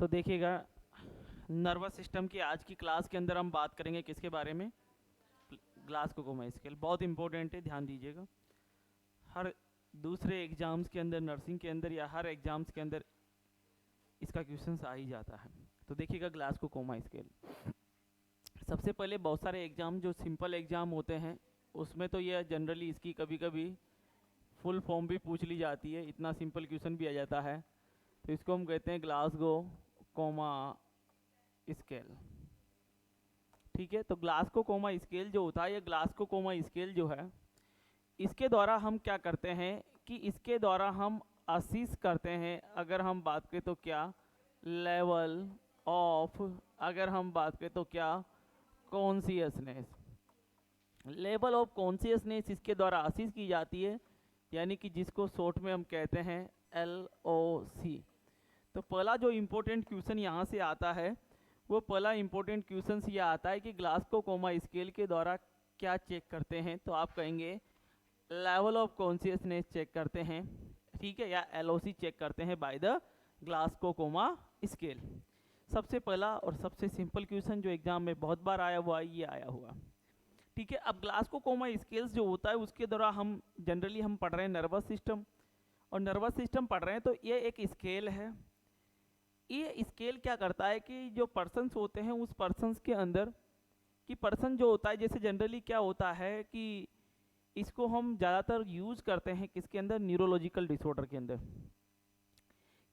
तो देखिएगा, nervous system की आज की क्लास के अंदर हम बात करेंगे किसके बारे में? ग्लासको-कोमा स्केल। बहुत इंपॉर्टेंट है, ध्यान दीजिएगा। हर दूसरे एग्जाम्स के अंदर, नर्सिंग के अंदर या हर एग्जाम्स के अंदर इसका क्वेश्चंस आ ही जाता है। तो देखिएगा ग्लासको-कोमा स्केल। सबसे पहले बहुत सारे एग्जाम जो सिंपल एग्जाम होते हैं उसमें तो ये जनरली इसकी कभी कभी फुल फॉर्म भी पूछ ली जाती है, इतना सिंपल क्वेश्चन भी आ जाता है। तो इसको हम कहते हैं ग्लासगो-कोमा स्केल। ठीक है, तो ग्लासको-कोमा स्केल जो होता है, ये ग्लासको-कोमा स्केल जो है, इसके द्वारा हम क्या करते हैं कि इसके द्वारा हम असिस करते हैं। अगर हम बात करें तो क्या लेवल ऑफ, अगर हम बात करें तो क्या कॉन्शियसनेस, लेवल ऑफ कॉन्शियसनेस इसके द्वारा असिस की जाती है, यानी कि जिसको शॉर्ट में हम कहते हैं LOC। तो पहला जो इम्पोर्टेंट क्वेश्चन यहाँ से आता है, वो पहला इम्पोर्टेंट क्वेश्चन ये आता है कि ग्लासको-कोमा स्केल के द्वारा क्या चेक करते हैं। तो आप कहेंगे लेवल ऑफ कॉन्शियसनेस चेक करते हैं, ठीक है, या LOC चेक करते हैं बाय द ग्लासको-कोमा स्केल। सबसे पहला और सबसे सिंपल क्वेश्चन जो एग्जाम में बहुत बार आया हुआ है, ये आया हुआ। ठीक है, अब ग्लासको-कोमा स्केल्स जो होता है उसके द्वारा हम जनरली हम पढ़ रहे हैं नर्वस सिस्टम, और नर्वस सिस्टम पढ़ रहे हैं तो ये एक स्केल है। ये स्केल क्या करता है कि जो पर्सन्स होते हैं उस पर्सन्स के अंदर कि पर्सन जो होता है, जैसे जनरली क्या होता है कि इसको हम ज़्यादातर यूज करते हैं किसके अंदर, न्यूरोलॉजिकल डिसऑर्डर के अंदर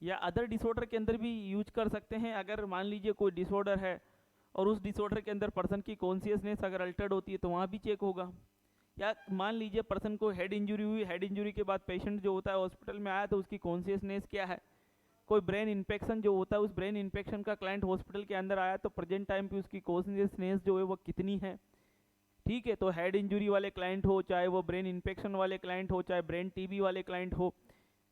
या अदर डिसऑर्डर के अंदर भी यूज कर सकते हैं। अगर मान लीजिए कोई डिसऑर्डर है और उस डिसऑर्डर के अंदर पर्सन की कॉन्शियसनेस अगर अल्टर्ड होती है तो वहाँ भी चेक होगा। या मान लीजिए पर्सन को हेड इंजरी हुई, हेड इंजरी के बाद पेशेंट जो होता है हॉस्पिटल में आया तो उसकी कॉन्शियसनेस क्या है। कोई ब्रेन इन्फेक्शन जो होता है, उस ब्रेन इन्फेक्शन का क्लाइंट हॉस्पिटल के अंदर आया तो प्रेजेंट टाइम पे उसकी कॉन्शियसनेस जो है वो कितनी है। ठीक है, तो हेड इंजरी वाले क्लाइंट हो, चाहे वो ब्रेन इन्फेक्शन वाले क्लाइंट हो, चाहे ब्रेन टीबी वाले क्लाइंट हो,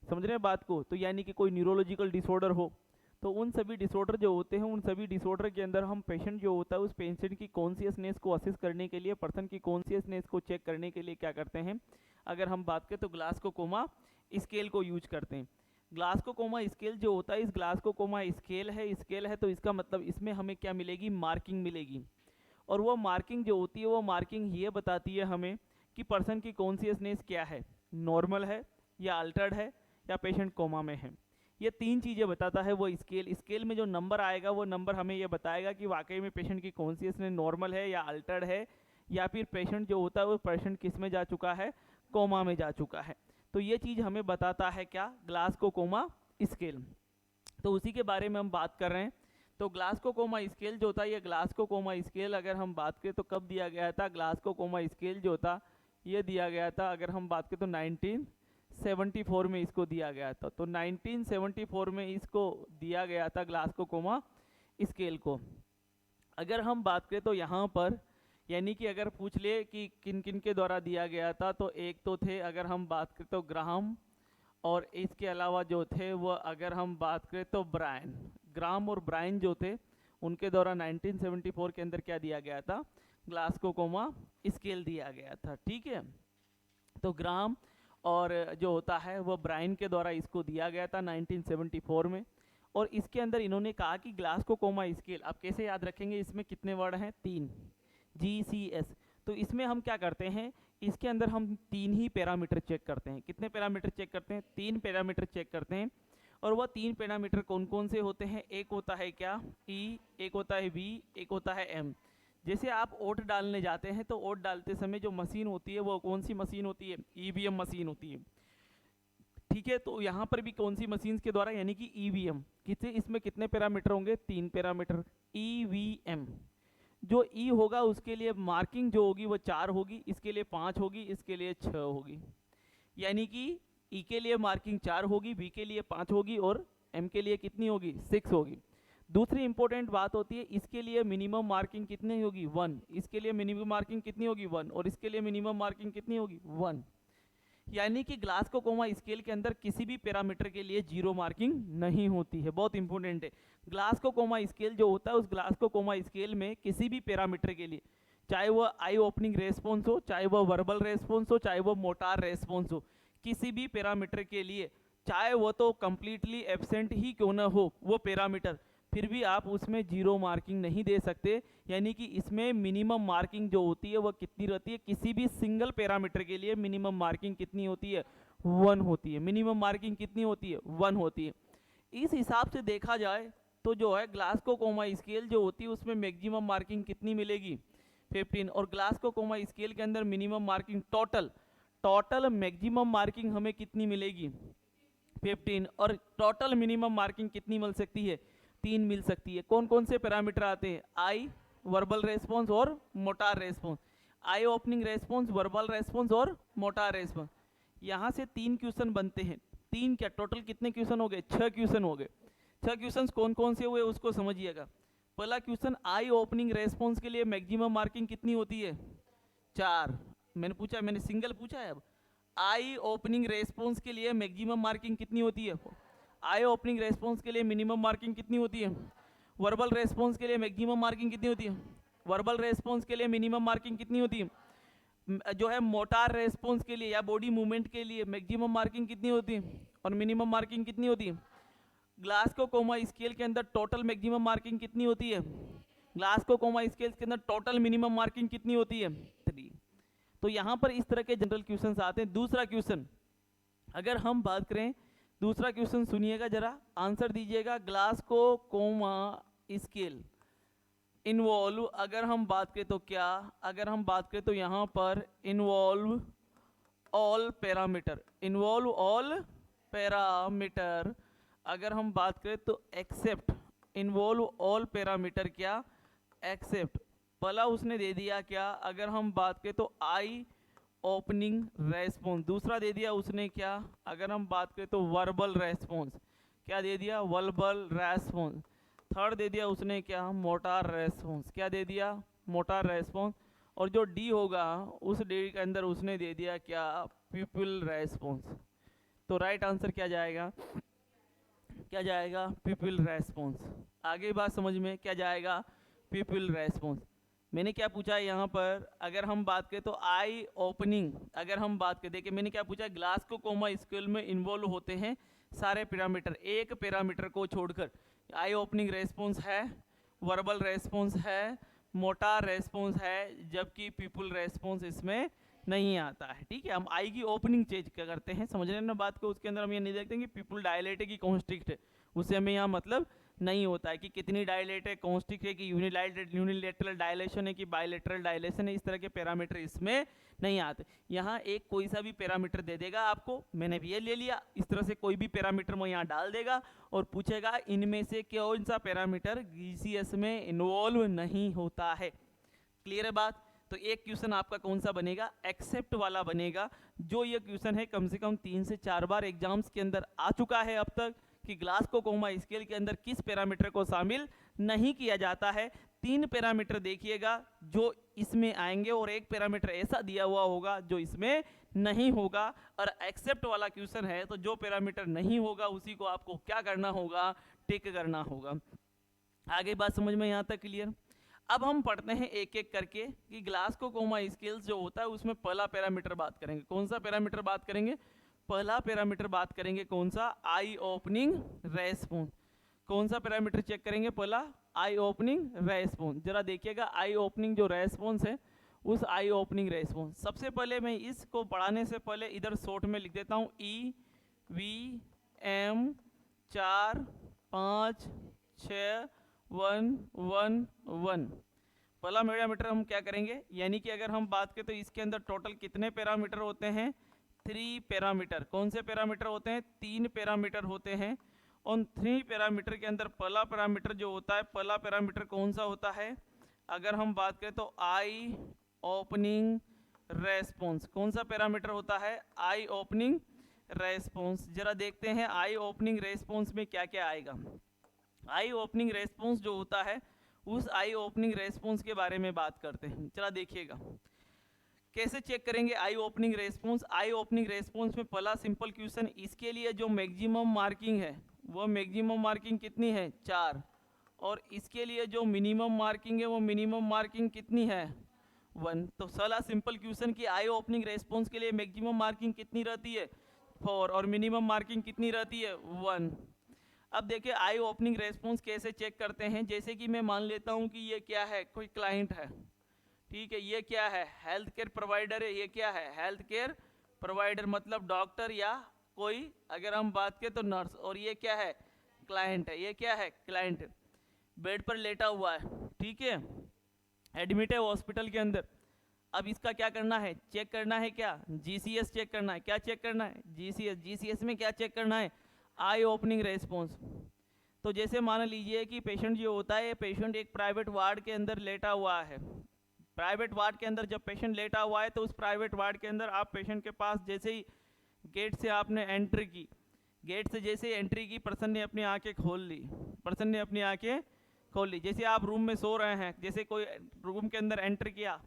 समझ रहे हैं बात को। तो यानी कि कोई न्यूरोलॉजिकल डिसऑर्डर हो, तो उन सभी डिसऑर्डर जो होते हैं, उन सभी डिसऑर्डर के अंदर हम पेशेंट जो होता है उस पेशेंट की कॉन्शियसनेस को असेस करने के लिए, पर्सन की कॉन्शियसनेस को चेक करने के लिए क्या करते हैं, अगर हम बात करें तो ग्लासको-कोमा स्केल को यूज करते हैं। ग्लासको-कोमा स्केल जो होता है, इस ग्लासको-कोमा स्केल है तो इसका मतलब इसमें हमें क्या मिलेगी, मार्किंग मिलेगी। और वो मार्किंग जो होती है, वो मार्किंग ये बताती है हमें कि पर्सन की कॉन्शियसनेस क्या है, नॉर्मल है या अल्टर्ड है या पेशेंट कोमा में है। ये तीन चीज़ें बताता है वो स्केल। स्केल में जो नंबर आएगा वो नंबर हमें ये बताएगा कि वाकई में पेशेंट की कॉन्शियसनेस नॉर्मल है या अल्टर्ड है, या फिर पेशेंट जो होता है वो पेशेंट किस में जा चुका है, कोमा में जा चुका है। तो ये चीज़ हमें बताता है क्या, ग्लासको-कोमा स्केल। तो उसी के बारे में हम बात कर रहे हैं। तो ग्लासको-कोमा स्केल जो होता है, ये ग्लासको-कोमा स्केल अगर हम बात करें तो कब दिया गया था, ग्लासको-कोमा स्केल जो था ये दिया गया था, अगर हम बात करें तो 1974 में इसको दिया गया था। तो 1974 में इसको दिया गया था ग्लासको-कोमा स्केल को। अगर हम बात करें तो यहाँ पर यानी कि अगर पूछ ले कि किन किन के द्वारा दिया गया था, तो एक तो थे, अगर हम बात करें तो ग्राहम, और इसके अलावा जो थे वो अगर हम बात करें तो ब्रायन, ग्राम और ब्रायन जो थे उनके द्वारा 1974 के अंदर क्या दिया गया था, ग्लासको-कोमा स्केल दिया गया था। ठीक है, तो ग्राम और जो होता है वो ब्रायन के द्वारा इसको दिया गया था 1974 में। और इसके अंदर इन्होंने कहा कि ग्लासको-कोमा स्केल, आप कैसे याद रखेंगे, इसमें कितने वर्ड हैं, 3, GCS। तो इसमें हम क्या करते हैं, इसके अंदर हम 3 ही पैरामीटर चेक करते हैं। कितने पैरामीटर चेक करते हैं, 3 पैरामीटर चेक करते हैं। और वह 3 पैरामीटर कौन कौन से होते हैं, एक होता है क्या, E, एक होता है V, एक होता है M। जैसे आप वोट डालने जाते हैं तो वोट डालते समय जो मशीन होती है वो कौन सी मशीन होती है, EVM मशीन होती है। ठीक है, तो यहाँ पर भी कौन सी मशीन के द्वारा, यानी कि EVM। कितने, इसमें कितने पैरामीटर होंगे, 3 पैरामीटर। EVM जो E होगा उसके लिए मार्किंग जो होगी वो 4 होगी, इसके लिए 5 होगी, इसके लिए 6 होगी। यानी कि E के लिए मार्किंग 4 होगी, V के लिए 5 होगी और M के लिए कितनी होगी, 6 होगी। दूसरी इंपॉर्टेंट बात होती है, इसके लिए मिनिमम मार्किंग कितनी होगी, 1। इसके लिए मिनिमम मार्किंग कितनी होगी, 1। और इसके लिए मिनिमम मार्किंग कितनी होगी, 1। यानी कि ग्लासको-कोमा स्केल के अंदर किसी भी पैरामीटर के लिए 0 मार्किंग नहीं होती है। बहुत इंपॉर्टेंट है, ग्लासको-कोमा स्केल जो होता है उस ग्लासको-कोमा स्केल में किसी भी पैरामीटर के लिए, चाहे वो आई ओपनिंग रेस्पॉन्स हो, चाहे वो वर्बल रेस्पॉन्स हो, चाहे वो मोटार रेस्पॉन्स हो, किसी भी पैरामीटर के लिए, चाहे वो तो कंप्लीटली एब्सेंट ही क्यों ना हो वो पैरामीटर, फिर भी आप उसमें 0 मार्किंग नहीं दे सकते, यानी कि इसमें मिनिमम मार्किंग जो होती है वह कितनी रहती है, किसी भी सिंगल पैरामीटर के लिए मिनिमम मार्किंग कितनी होती है, 1 होती है। मिनिमम मार्किंग कितनी होती है, 1 होती है। इस हिसाब से देखा जाए तो जो है ग्लासको कोमा स्केल जो होती है उसमें मैक्सिमम मार्किंग कितनी मिलेगी, 15। और ग्लासको कोमा स्केल के अंदर minimum marking total maximum marking हमें कितनी मिलेगी, 15। और टोटल मिनिमम मार्किंग कितनी मिल सकती है, 3 मिल सकती है। कौन कौन से पैरामीटर आते हैं, आई, वर्बल रेस्पॉन्स और मोटार रेस्पॉन्स। आई ओपनिंग रेस्पॉन्स, वर्बल रेस्पॉन्स और मोटार रेस्पॉन्स। यहाँ से 3 क्वेश्चन बनते हैं। 3 क्या, टोटल कितने क्वेश्चन हो गए, 6 क्वेश्चन हो गए। 6 क्वेश्चन कौन कौन से हुए उसको समझिएगा। पहला क्वेश्चन, आई ओपनिंग रेस्पॉन्स के लिए मैक्सिमम मार्किंग कितनी होती है, 4। मैंने पूछा, मैंने सिंगल पूछा है। अब आई ओपनिंग रेस्पॉन्स के लिए मैक्सिमम मार्किंग कितनी होती है, आई ओपनिंग रेस्पॉन्स के लिए मिनिमम मार्किंग कितनी होती है, वर्बल रेस्पॉन्स के लिए मैक्सिमम मार्किंग कितनी होती है, वर्बल रेस्पॉन्स के लिए मिनिमम मार्किंग कितनी होती है, जो है मोटार रेस्पॉन्स के लिए या बॉडी मूवमेंट के लिए मैक्सिमम मार्किंग कितनी होती है और मिनिमम मार्किंग कितनी होती है। ग्लासको कोमा स्केल के अंदर टोटल मैक्सिमम मार्किंग कितनी होती है, ग्लासको कोमा स्केल के अंदर टोटल मिनिमम मार्किंग कितनी होती है, 3। तो यहाँ पर इस तरह के जनरल क्वेश्चंस आते हैं। दूसरा क्वेश्चन अगर हम बात करें, दूसरा क्वेश्चन सुनिएगा जरा, आंसर दीजिएगा। ग्लासको कोमा स्केल इन्वॉल्व, अगर हम बात करें तो क्या, अगर हम बात करें तो यहाँ पर involve all parameter, involve all parameter. अगर हम बात करें तो एक्सेप्ट, इन्वॉल्व ऑल पैरामीटर क्या, एक्सेप्ट। पहला उसने दे दिया क्या, अगर हम बात करें तो आई ओपनिंग रेस्पॉन्स। दूसरा दे दिया उसने क्या, अगर हम बात करें तो वर्बल रेस्पॉन्स। क्या दे दिया, वर्बल रेस्पॉन्स। थर्ड दे दिया उसने क्या, मोटार रेस्पॉन्स। क्या दे दिया, मोटार रेस्पॉन्स। और जो डी होगा उस डी के अंदर उसने दे दिया क्या, पीपल रेस्पॉन्स। तो राइट आंसर क्या जाएगा, क्या जाएगा, पीपल रेस्पॉन्स। आगे बात समझ में, क्या जाएगा, पीपल रेस्पॉन्स। मैंने क्या पूछा है यहाँ पर, अगर हम बात करें तो आई ओपनिंग, अगर हम बात करें, देखिए मैंने क्या पूछा, ग्लासको कोमा स्केल में इन्वॉल्व होते हैं सारे पैरामीटर, एक पैरामीटर को छोड़कर। आई ओपनिंग रेस्पॉन्स है, वर्बल रेस्पॉन्स है, मोटार रेस्पॉन्स है, जबकि पीपल रेस्पॉन्स इसमें नहीं आता है। ठीक है, हम आई की ओपनिंग चेंज क्या करते हैं, समझ रहे हैं ना बात को। उसके अंदर हम ये नहीं देखते कि पीपल डायलेट है कि कॉन्स्ट्रिक्ट है, उससे हमें यहाँ मतलब नहीं होता है कि कितनी डायलेट है, कॉन्स्ट्रिक्ट है कि यूनिलैटरल डायलेशन है कि बायलैटरल डायलेशन है। इस तरह के पैरामीटर इसमें नहीं आते। यहाँ एक कोई सा भी पैरामीटर दे देगा आपको, मैंने भी ये ले लिया, इस तरह से कोई भी पैरामीटर वो यहाँ डाल देगा और पूछेगा इनमें से कौन सा पैरामीटर जीसीएस में इन्वॉल्व नहीं होता है। क्लियर है बात। तो एक क्वेश्चन आपका कौन सा बनेगा, एक्सेप्ट वाला बनेगा। जो ये क्वेश्चन है कम से कम 3 से 4 बार एग्जाम्स के अंदर आ चुका है अब तक, कि ग्लासको कोमा स्केल के अंदर किस पैरामीटर को शामिल नहीं किया जाता है। 3 पैरामीटर देखिएगा जो इसमें आएंगे और एक पैरामीटर ऐसा दिया हुआ होगा जो इसमें नहीं होगा। और एक्सेप्ट वाला क्वेश्चन है तो जो पैरामीटर नहीं होगा उसी को आपको क्या करना होगा, टिक करना होगा। आगे बात समझ में यहाँ तक क्लियर। अब हम पढ़ते हैं एक एक करके कि ग्लासको कोमा स्केल्स जो होता है उसमें पहला पैरामीटर बात करेंगे। कौन सा पैरामीटर बात करेंगे, पहला पैरामीटर बात करेंगे कौन सा, आई ओपनिंग रेस्पॉन्स। कौन सा पैरामीटर चेक करेंगे, पहला आई ओपनिंग रेस्पॉन्स। जरा देखिएगा आई ओपनिंग जो रेस्पॉन्स है, उस आई ओपनिंग रेस्पॉन्स, सबसे पहले मैं इसको पढ़ाने से पहले इधर शॉर्ट में लिख देता हूँ ई वी एम 4 5 6 1 1 1। पहला पैरामीटर हम क्या करेंगे, यानी कि अगर हम बात करें तो इसके अंदर टोटल कितने पैरामीटर होते हैं, 3 पैरामीटर। कौन से पैरामीटर होते हैं, 3 पैरामीटर होते हैं। उन 3 पैरामीटर के अंदर पहला पैरामीटर जो होता है, पहला पैरामीटर कौन सा होता है, अगर हम बात करें तो आई ओपनिंग रेस्पॉन्स। कौन सा पैरामीटर होता है, आई ओपनिंग रेस्पॉन्स। जरा देखते हैं आई ओपनिंग रेस्पॉन्स में क्या क्या आएगा। आई ओपनिंग रेस्पॉन्स जो होता है उस आई ओपनिंग रेस्पॉन्स के बारे में बात करते हैं। चला देखिएगा कैसे चेक करेंगे आई ओपनिंग रेस्पॉन्स। आई ओपनिंग रेस्पॉन्स में पहला सिंपल क्वेश्चन, इसके लिए जो मैक्सिमम मार्किंग है वो मैक्सिमम मार्किंग कितनी है, 4। और इसके लिए जो मिनिमम मार्किंग है वो मिनिमम मार्किंग कितनी है, 1। तो साला सिंपल क्वेश्चन की आई ओपनिंग रेस्पॉन्स के लिए मैक्सिमम मार्किंग कितनी रहती है, 4, और मिनिमम मार्किंग कितनी रहती है, 1। अब देखिए आई ओपनिंग रेस्पॉन्स कैसे चेक करते हैं। जैसे कि मैं मान लेता हूँ कि ये क्या है, कोई क्लाइंट है, ठीक है, ये क्या है, हेल्थ केयर प्रोवाइडर है, ये क्या है, हेल्थ केयर प्रोवाइडर मतलब डॉक्टर या कोई अगर हम बात करें तो नर्स, और ये क्या है, क्लाइंट है, ये क्या है, क्लाइंट बेड पर लेटा हुआ है, ठीक है, एडमिट है हॉस्पिटल के अंदर। अब इसका क्या करना है, चेक करना है, क्या जीसीएस चेक करना है, क्या चेक करना है, जीसीएस। जीसीएस में क्या चेक करना है, आई ओपनिंग रेस्पॉन्स। तो जैसे मान लीजिए कि पेशेंट जो होता है, पेशेंट एक प्राइवेट वार्ड के अंदर लेटा हुआ है। प्राइवेट वार्ड के अंदर जब पेशेंट लेटा हुआ है तो उस प्राइवेट वार्ड के अंदर आप पेशेंट के पास जैसे ही गेट से आपने एंट्री की, गेट से जैसे ही एंट्री की, पर्सन ने अपनी आंखें खोल ली, पर्सन ने अपनी आंखें खोल ली। जैसे आप रूम में सो रहे हैं, जैसे कोई रूम के अंदर एंटर किया,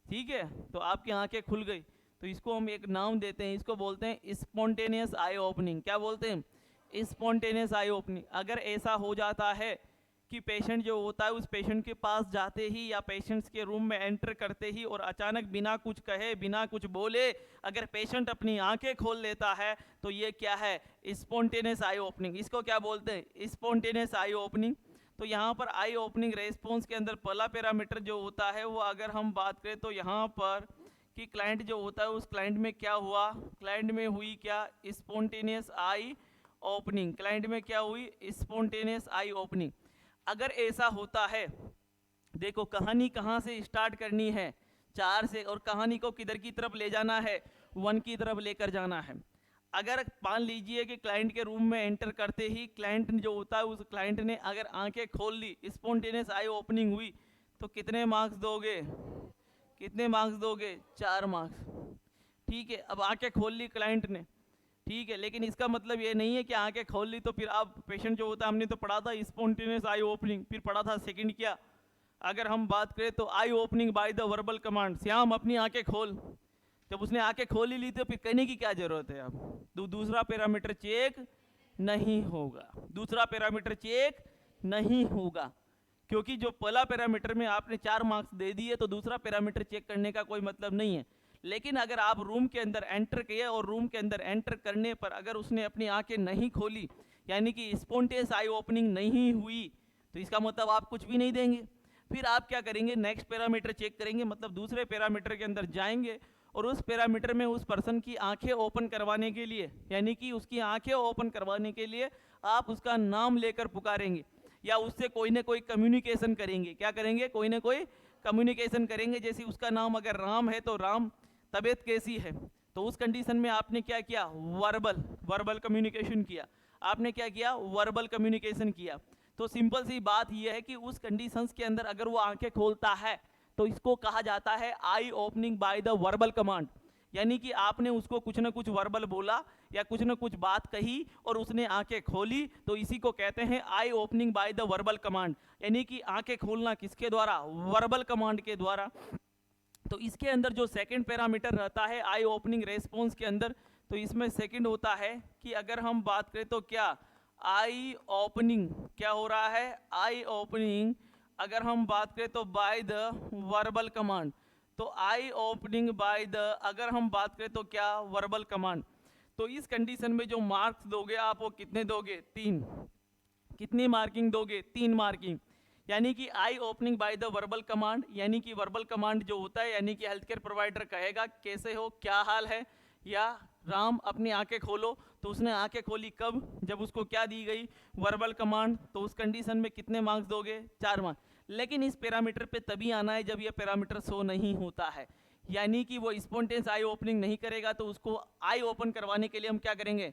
ठीक है, तो आपकी आंखें खुल गई, तो इसको हम एक नाम देते हैं, इसको बोलते हैं स्पॉन्टेनियस आई ओपनिंग। क्या बोलते हैं, स्पॉन्टेनियस आई ओपनिंग। अगर ऐसा हो जाता है कि पेशेंट जो होता है उस पेशेंट के पास जाते ही या पेशेंट्स के रूम में एंटर करते ही और अचानक बिना कुछ कहे बिना कुछ बोले अगर पेशेंट अपनी आंखें खोल लेता है तो ये क्या है, स्पॉन्टेनियस आई ओपनिंग। इसको क्या बोलते हैं, स्पॉन्टेनियस आई ओपनिंग। तो यहाँ पर आई ओपनिंग रेस्पॉन्स के अंदर पहला पैरामीटर जो होता है वो अगर हम बात करें तो यहाँ पर कि क्लाइंट जो होता है उस क्लाइंट में क्या हुआ, क्लाइंट में हुई क्या, स्पॉन्टेनियस आई ओपनिंग। क्लाइंट में क्या हुई, स्पॉन्टेनियस आई ओपनिंग। अगर ऐसा होता है, देखो कहानी कहाँ से स्टार्ट करनी है, 4 से, और कहानी को किधर की तरफ ले जाना है, 1 की तरफ लेकर जाना है। अगर मान लीजिए कि क्लाइंट के रूम में एंटर करते ही क्लाइंट जो होता है उस क्लाइंट ने अगर आंखें खोल ली, स्पॉन्टेनियस आई ओपनिंग हुई, तो कितने मार्क्स दोगे, कितने मार्क्स दोगे, 4 मार्क्स, ठीक है। अब आंखें खोल ली क्लाइंट ने, ठीक है, लेकिन इसका मतलब ये नहीं है कि आंखें खोल ली तो फिर आप पेशेंट जो होता है, हमने तो पढ़ा था स्पॉन्टेनियस आई ओपनिंग, फिर पढ़ा था सेकंड क्या, अगर हम बात करें तो eye opening by the verbal command. Shyam अपनी आंखें खोल, जब उसने आंखें खोल ही ली तो फिर कहने की क्या जरूरत है। अब तो दूसरा पैरामीटर चेक नहीं होगा, दूसरा पैरामीटर चेक नहीं होगा, क्योंकि जो पहला पैरामीटर में आपने 4 मार्क्स दे दिए तो दूसरा पैरामीटर चेक करने का कोई मतलब नहीं है। लेकिन अगर आप रूम के अंदर एंटर किए और रूम के अंदर एंटर करने पर अगर उसने अपनी आंखें नहीं खोली, यानी कि स्पॉन्टेनियस आई ओपनिंग नहीं हुई, तो इसका मतलब आप कुछ भी नहीं देंगे। फिर आप क्या करेंगे, नेक्स्ट पैरामीटर चेक करेंगे, मतलब दूसरे पैरामीटर के अंदर जाएंगे और उस पैरामीटर में उस पर्सन की आंखें ओपन करवाने के लिए, यानी कि उसकी आंखें ओपन करवाने के लिए आप उसका नाम लेकर पुकारेंगे या उससे कोई ना कोई कम्युनिकेशन करेंगे। क्या करेंगे, कोई ना कोई कम्युनिकेशन करेंगे। जैसे उसका नाम अगर राम है तो राम तबीयत कैसी है, तो उस कंडीशन में आपने क्या किया, वर्बल कम्युनिकेशन किया। आपने क्या किया, वर्बल कम्युनिकेशन किया। तो सिंपल सी बात यह है कि उस कंडीशंस के अंदर अगर वो आंखें खोलता है तो इसको कहा जाता है eye opening by the verbal command, यानी कि आपने उसको कुछ ना कुछ वर्बल बोला या कुछ ना कुछ बात कही और उसने आंखें खोली, तो इसी को कहते हैं eye opening by the verbal command, यानी कि आंखें खोलना किसके द्वारा, वर्बल कमांड के द्वारा। तो इसके अंदर जो सेकंड पैरामीटर रहता है आई ओपनिंग रेस्पॉन्स के अंदर, तो इसमें सेकंड होता है कि अगर हम बात करें तो क्या, आई ओपनिंग क्या हो रहा है, आई ओपनिंग अगर हम बात करें तो बाय द वर्बल कमांड। तो आई ओपनिंग बाय द अगर हम बात करें तो क्या, वर्बल कमांड। तो इस कंडीशन में जो मार्क्स दोगे आप वो कितने दोगे, 3। कितनी मार्किंग दोगे, 3 मार्किंग। यानी कि eye opening by the verbal command, यानी कि वर्बल कमांड जो होता है, यानी कि हेल्थ केयर प्रोवाइडर कहेगा कैसे हो, क्या हाल है, या राम अपनी आंखें खोलो, तो उसने आंखें खोली कब, जब उसको क्या दी गई, वर्बल कमांड। तो उस कंडीशन में कितने मार्क्स दोगे, 4 मार्क्स। लेकिन इस पैरामीटर पे तभी आना है जब यह पैरामीटर शो नहीं होता है, यानी कि वो स्पॉन्टेनियस आई ओपनिंग नहीं करेगा, तो उसको आई ओपन करवाने के लिए हम क्या करेंगे,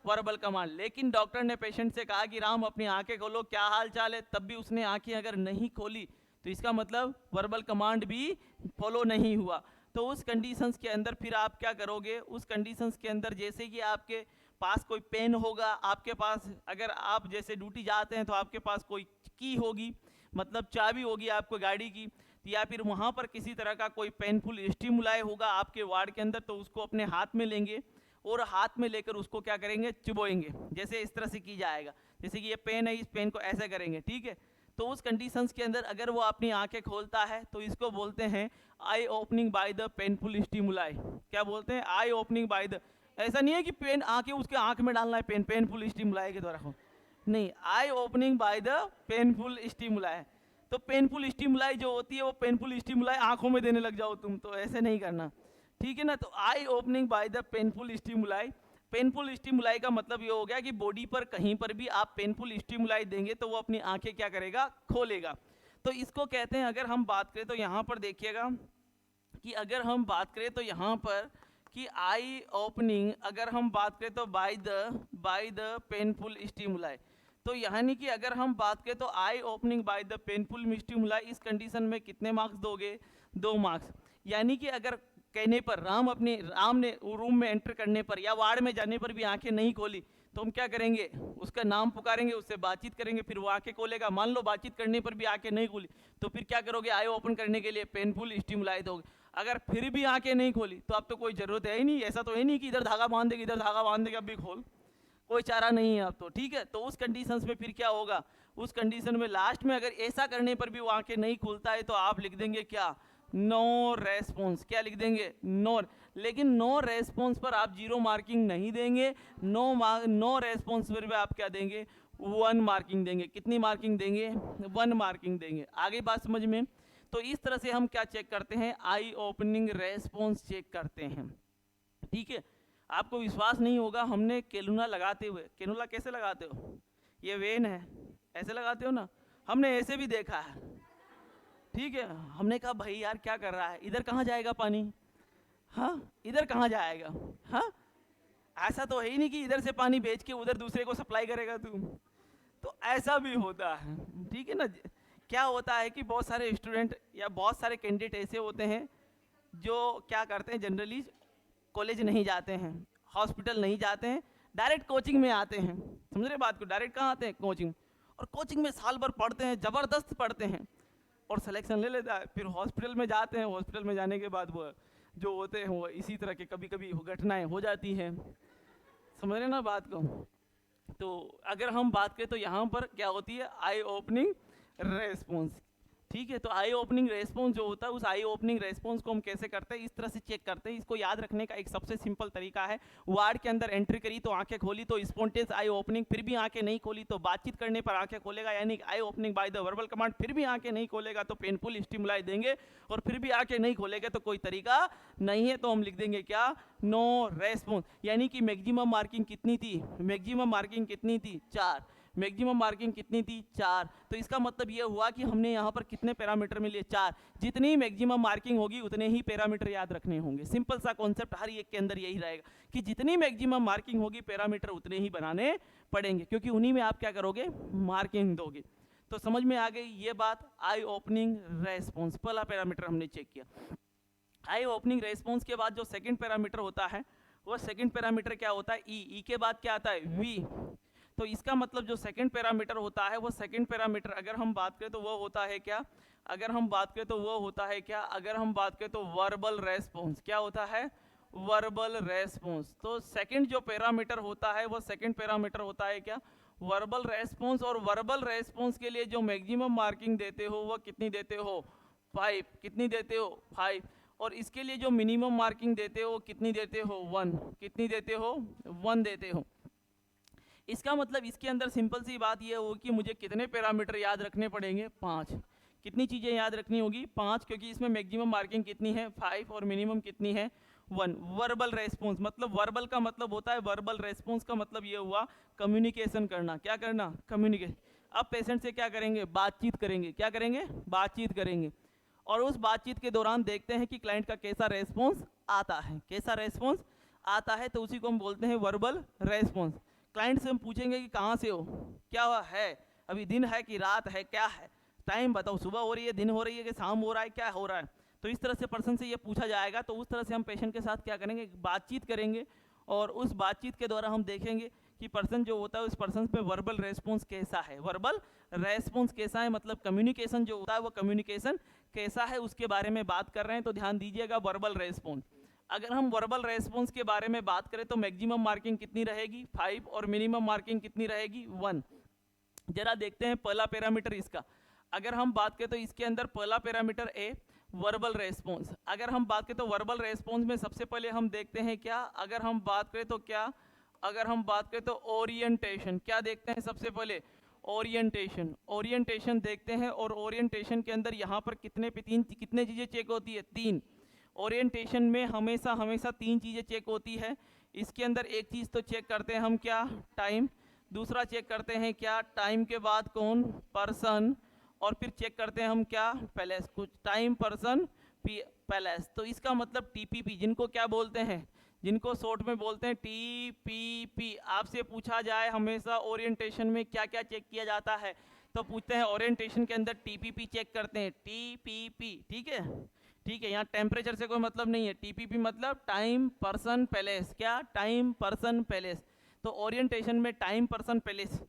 वर्बल कमांड। लेकिन डॉक्टर ने पेशेंट से कहा कि राम अपनी आंखें खोलो, क्या हाल चाल है, तब भी उसने आंखें अगर नहीं खोली तो इसका मतलब वर्बल कमांड भी फॉलो नहीं हुआ। तो उस कंडीशंस के अंदर फिर आप क्या करोगे, उस कंडीशंस के अंदर जैसे कि आपके पास कोई पेन होगा, आपके पास अगर आप जैसे ड्यूटी जाते हैं तो आपके पास कोई की होगी, मतलब चाबी होगी आपको गाड़ी की, या फिर वहाँ पर किसी तरह का कोई पेनफुल स्टिमुलाई होगा आपके वार्ड के अंदर, तो उसको अपने हाथ में लेंगे और हाथ में लेकर उसको क्या करेंगे, चुभोएंगे। जैसे इस तरह से की जाएगा, जैसे कि ये पेन है, इस पेन को ऐसे करेंगे, ठीक है। तो उस कंडीशंस के अंदर अगर वो अपनी आंखें खोलता है तो इसको बोलते हैं eye opening by the painful stimuli. क्या बोलते हैं, आई ओपनिंग बाय द, ऐसा नहीं है कि पेन आके उसके आंख में डालना है, पेनफुल स्टिमुलाई के द्वारा हो, नहीं, eye opening by the painful stimuli. तो पेनफुल स्टिमुलाई जो होती है वो पेनफुल स्टिमुलाई आंखों में देने लग जाओ तुम, तो ऐसे नहीं करना, ठीक है ना। तो eye opening by the painful stimuli, painful stimuli का मतलब ये हो गया कि बॉडी पर कहीं पर भी आप पेनफुल स्टिमुलाई देंगे तो वो अपनी आंखें क्या करेगा, खोलेगा। तो इसको कहते हैं, अगर हम बात करें तो यहाँ पर देखिएगा कि अगर हम बात करें तो यहाँ पर कि आई ओपनिंग अगर हम बात करें तो बाय द पेनफुल स्टिमुलाई, तो यानी कि अगर हम बात करें तो eye opening by the painful stimuli, इस कंडीशन में कितने मार्क्स दोगे, 2 मार्क्स। यानी कि अगर कहने पर राम ने रूम में एंटर करने पर या वार्ड में जाने पर भी आंखें नहीं खोली तो हम क्या करेंगे, उसका नाम पुकारेंगे, उससे बातचीत करेंगे, फिर वो आंखें खोलेगा। मान लो बातचीत करने पर भी आंखें नहीं खोली तो फिर क्या करोगे, आई ओपन करने के लिए पेनफुल स्टिमुलाई दोगे। अगर फिर भी आंखें नहीं खोली तो अब तो कोई जरूरत है ही नहीं, ऐसा तो है नहीं कि इधर धागा बांध देगा इधर धागा बांध देगा अब भी खोल, कोई चारा नहीं है अब तो, ठीक है। तो उस कंडीशंस में फिर क्या होगा, उस कंडीशन में लास्ट में अगर ऐसा करने पर भी वो आंखें नहीं खुलता है तो आप लिख देंगे क्या, नो रेस्पॉन्स। क्या लिख देंगे, नो। लेकिन नो रेस्पॉन्स पर आप 0 मार्किंग नहीं देंगे, नो रेस्पॉन्स पर भी आप क्या देंगे, 1 मार्किंग देंगे। कितनी मार्किंग देंगे, 1 मार्किंग देंगे। आगे बात समझ में। तो इस तरह से हम क्या चेक करते हैं, आई ओपनिंग रेस्पॉन्स चेक करते हैं, ठीक है। आपको विश्वास नहीं होगा, हमने कैनुला लगाते हुए, कैनुला कैसे लगाते हो, ये वेन है ऐसे लगाते हो ना, हमने ऐसे भी देखा है, ठीक है। हमने कहा भाई यार क्या कर रहा है, इधर कहाँ जाएगा पानी, हाँ इधर कहाँ जाएगा, हाँ ऐसा तो है ही नहीं कि इधर से पानी बेच के उधर दूसरे को सप्लाई करेगा तू, तो ऐसा भी होता है, ठीक है ना। क्या होता है कि बहुत सारे स्टूडेंट या बहुत सारे कैंडिडेट ऐसे होते हैं जो क्या करते हैं, जनरली कॉलेज नहीं जाते हैं, हॉस्पिटल नहीं जाते हैं, डायरेक्ट कोचिंग में आते हैं। समझ रहे बात को, डायरेक्ट कहाँ आते हैं, कोचिंग। और कोचिंग में साल भर पढ़ते हैं, ज़बरदस्त पढ़ते हैं और सिलेक्शन ले लेता है, फिर हॉस्पिटल में जाते हैं, हॉस्पिटल में जाने के बाद वो जो होते हैं वो इसी तरह के कभी कभी घटनाएं हो जाती हैं। समझ रहे ना बात को। तो अगर हम बात करें तो यहाँ पर क्या होती है, आई ओपनिंग रेस्पॉन्स, ठीक है। तो आई ओपनिंग रेस्पॉन्स जो होता है, उस आई ओपनिंग रेस्पॉन्स को हम कैसे करते हैं, इस तरह से चेक करते हैं। इसको याद रखने का एक सबसे सिंपल तरीका है, वार्ड के अंदर एंट्री करी तो आंखें खोली तो स्पॉन्टेनियस आई ओपनिंग, फिर भी आंखें नहीं खोली तो बातचीत करने पर आंखें खोलेगा, यानी eye opening by the verbal command, फिर भी आंखें नहीं खोलेगा तो पेनफुल स्टिमुलाई देंगे, और फिर भी आंखें नहीं खोलेगा तो कोई तरीका नहीं है, तो हम लिख देंगे क्या, नो रेस्पॉन्स। यानी कि मैक्सिमम मार्किंग कितनी थी, मैक्सिमम मार्किंग कितनी थी, 4। मैक्सिमम मार्किंग कितनी थी, 4। तो इसका मतलब ये हुआ कि हमने यहाँ पर कितने पैरामीटर मिले, 4। जितनी मैक्सिमम मार्किंग होगी उतने ही पैरामीटर याद रखने होंगे। सिंपल सा कॉन्सेप्ट हर एक के अंदर यही रहेगा कि जितनी मैक्सिमम मार्किंग होगी पैरामीटर उतने ही बनाने पड़ेंगे, क्योंकि उन्हीं में आप क्या करोगे, मार्किंग दोगे। तो समझ में आ गई ये बात। आई ओपनिंग रेस्पॉन्स पहला पैरामीटर हमने चेक किया। आई ओपनिंग रेस्पॉन्स के बाद जो सेकंड पैरामीटर होता है वो सेकंड पैरामीटर क्या होता है, ई के बाद क्या आता है, वी। तो इसका मतलब जो सेकंड पैरामीटर होता है वो सेकंड पैरामीटर अगर हम बात करें तो वो होता है क्या, अगर हम बात करें तो वो होता है क्या, अगर हम बात करें तो वर्बल रेस्पॉन्स। क्या होता है, वर्बल रेस्पॉन्स। तो सेकंड जो पैरामीटर होता है वो सेकंड पैरामीटर होता है क्या, वर्बल रेस्पॉन्स। और वर्बल रेस्पॉन्स के लिए जो मैक्सिमम मार्किंग देते हो वो कितनी देते हो, 5। कितनी देते हो, 5। और इसके लिए जो मिनिमम मार्किंग देते हो कितनी देते हो, 1। कितनी देते हो, 1 देते हो। इसका मतलब इसके अंदर सिंपल सी बात ये होगी कि मुझे कितने पैरामीटर याद रखने पड़ेंगे, 5। कितनी चीज़ें याद रखनी होगी, 5, क्योंकि इसमें मैक्सिमम मार्किंग कितनी है, 5, और मिनिमम कितनी है, 1। वर्बल रेस्पॉन्स मतलब वर्बल का मतलब होता है, वर्बल रेस्पॉन्स का मतलब ये हुआ कम्युनिकेशन करना। क्या करना, कम्युनिकेशन। अब पेशेंट से क्या करेंगे, बातचीत करेंगे। क्या करेंगे, बातचीत करेंगे। और उस बातचीत के दौरान देखते हैं कि क्लाइंट का कैसा रेस्पॉन्स आता है, कैसा रेस्पॉन्स आता है, तो उसी को हम बोलते हैं वर्बल रेस्पॉन्स। क्लाइंट से हम पूछेंगे कि कहाँ से हो, क्या हुआ है, अभी दिन है कि रात है, क्या है, टाइम बताओ, सुबह हो रही है, दिन हो रही है कि शाम हो रहा है, क्या हो रहा है। तो इस तरह से पर्सन से ये पूछा जाएगा। तो उस तरह से हम पेशेंट के साथ क्या करेंगे, बातचीत करेंगे। और उस बातचीत के द्वारा हम देखेंगे कि पर्सन जो होता है उस पर्सन पे वर्बल रेस्पॉन्स कैसा है, वर्बल रेस्पॉन्स कैसा है, मतलब कम्युनिकेशन जो होता है वो कम्युनिकेशन कैसा है उसके बारे में बात कर रहे हैं। तो ध्यान दीजिएगा, वर्बल रेस्पॉन्स। अगर हम वर्बल रेस्पॉन्स के बारे में बात करें तो मैक्सिमम मार्किंग कितनी रहेगी, 5, और मिनिमम मार्किंग कितनी रहेगी, 1। जरा देखते हैं पहला पैरामीटर इसका। अगर हम बात करें तो इसके अंदर पहला पैरामीटर ए, वर्बल रेस्पॉन्स। अगर हम बात करें तो वर्बल रेस्पॉन्स में सबसे पहले हम देखते हैं क्या, अगर हम बात करें तो क्या अगर हम बात करें तो ओरिएंटेशन, क्या देखते हैं सबसे पहले? ओरिएंटेशन। ओरिएंटेशन देखते हैं और ओरिएंटेशन के अंदर यहाँ पर कितने चीज़ें चेक होती है? 3। ओरिएंटेशन में हमेशा हमेशा 3 चीज़ें चेक होती है। इसके अंदर एक चीज़ तो चेक करते हैं हम, क्या? टाइम। दूसरा चेक करते हैं क्या? टाइम के बाद कौन? पर्सन। और फिर चेक करते हैं हम क्या? पैलेस। कुछ टाइम, पर्सन, पैलेस। तो इसका मतलब टीपीपी, जिनको क्या बोलते हैं? जिनको शॉर्ट में बोलते हैं टीपीपी। आपसे पूछा जाए हमेशा ओरिएंटेशन में क्या क्या चेक किया जाता है, तो पूछते हैं ओरिएंटेशन के अंदर टीपीपी चेक करते हैं, टीपीपी। ठीक है, ठीक है। यहाँ टेम्परेचर से कोई मतलब नहीं है। टीपीपी मतलब टाइम, पर्सन, पैलेस। क्या? Time, person, palace. तो ओरिएंटेशन में time, person, palace.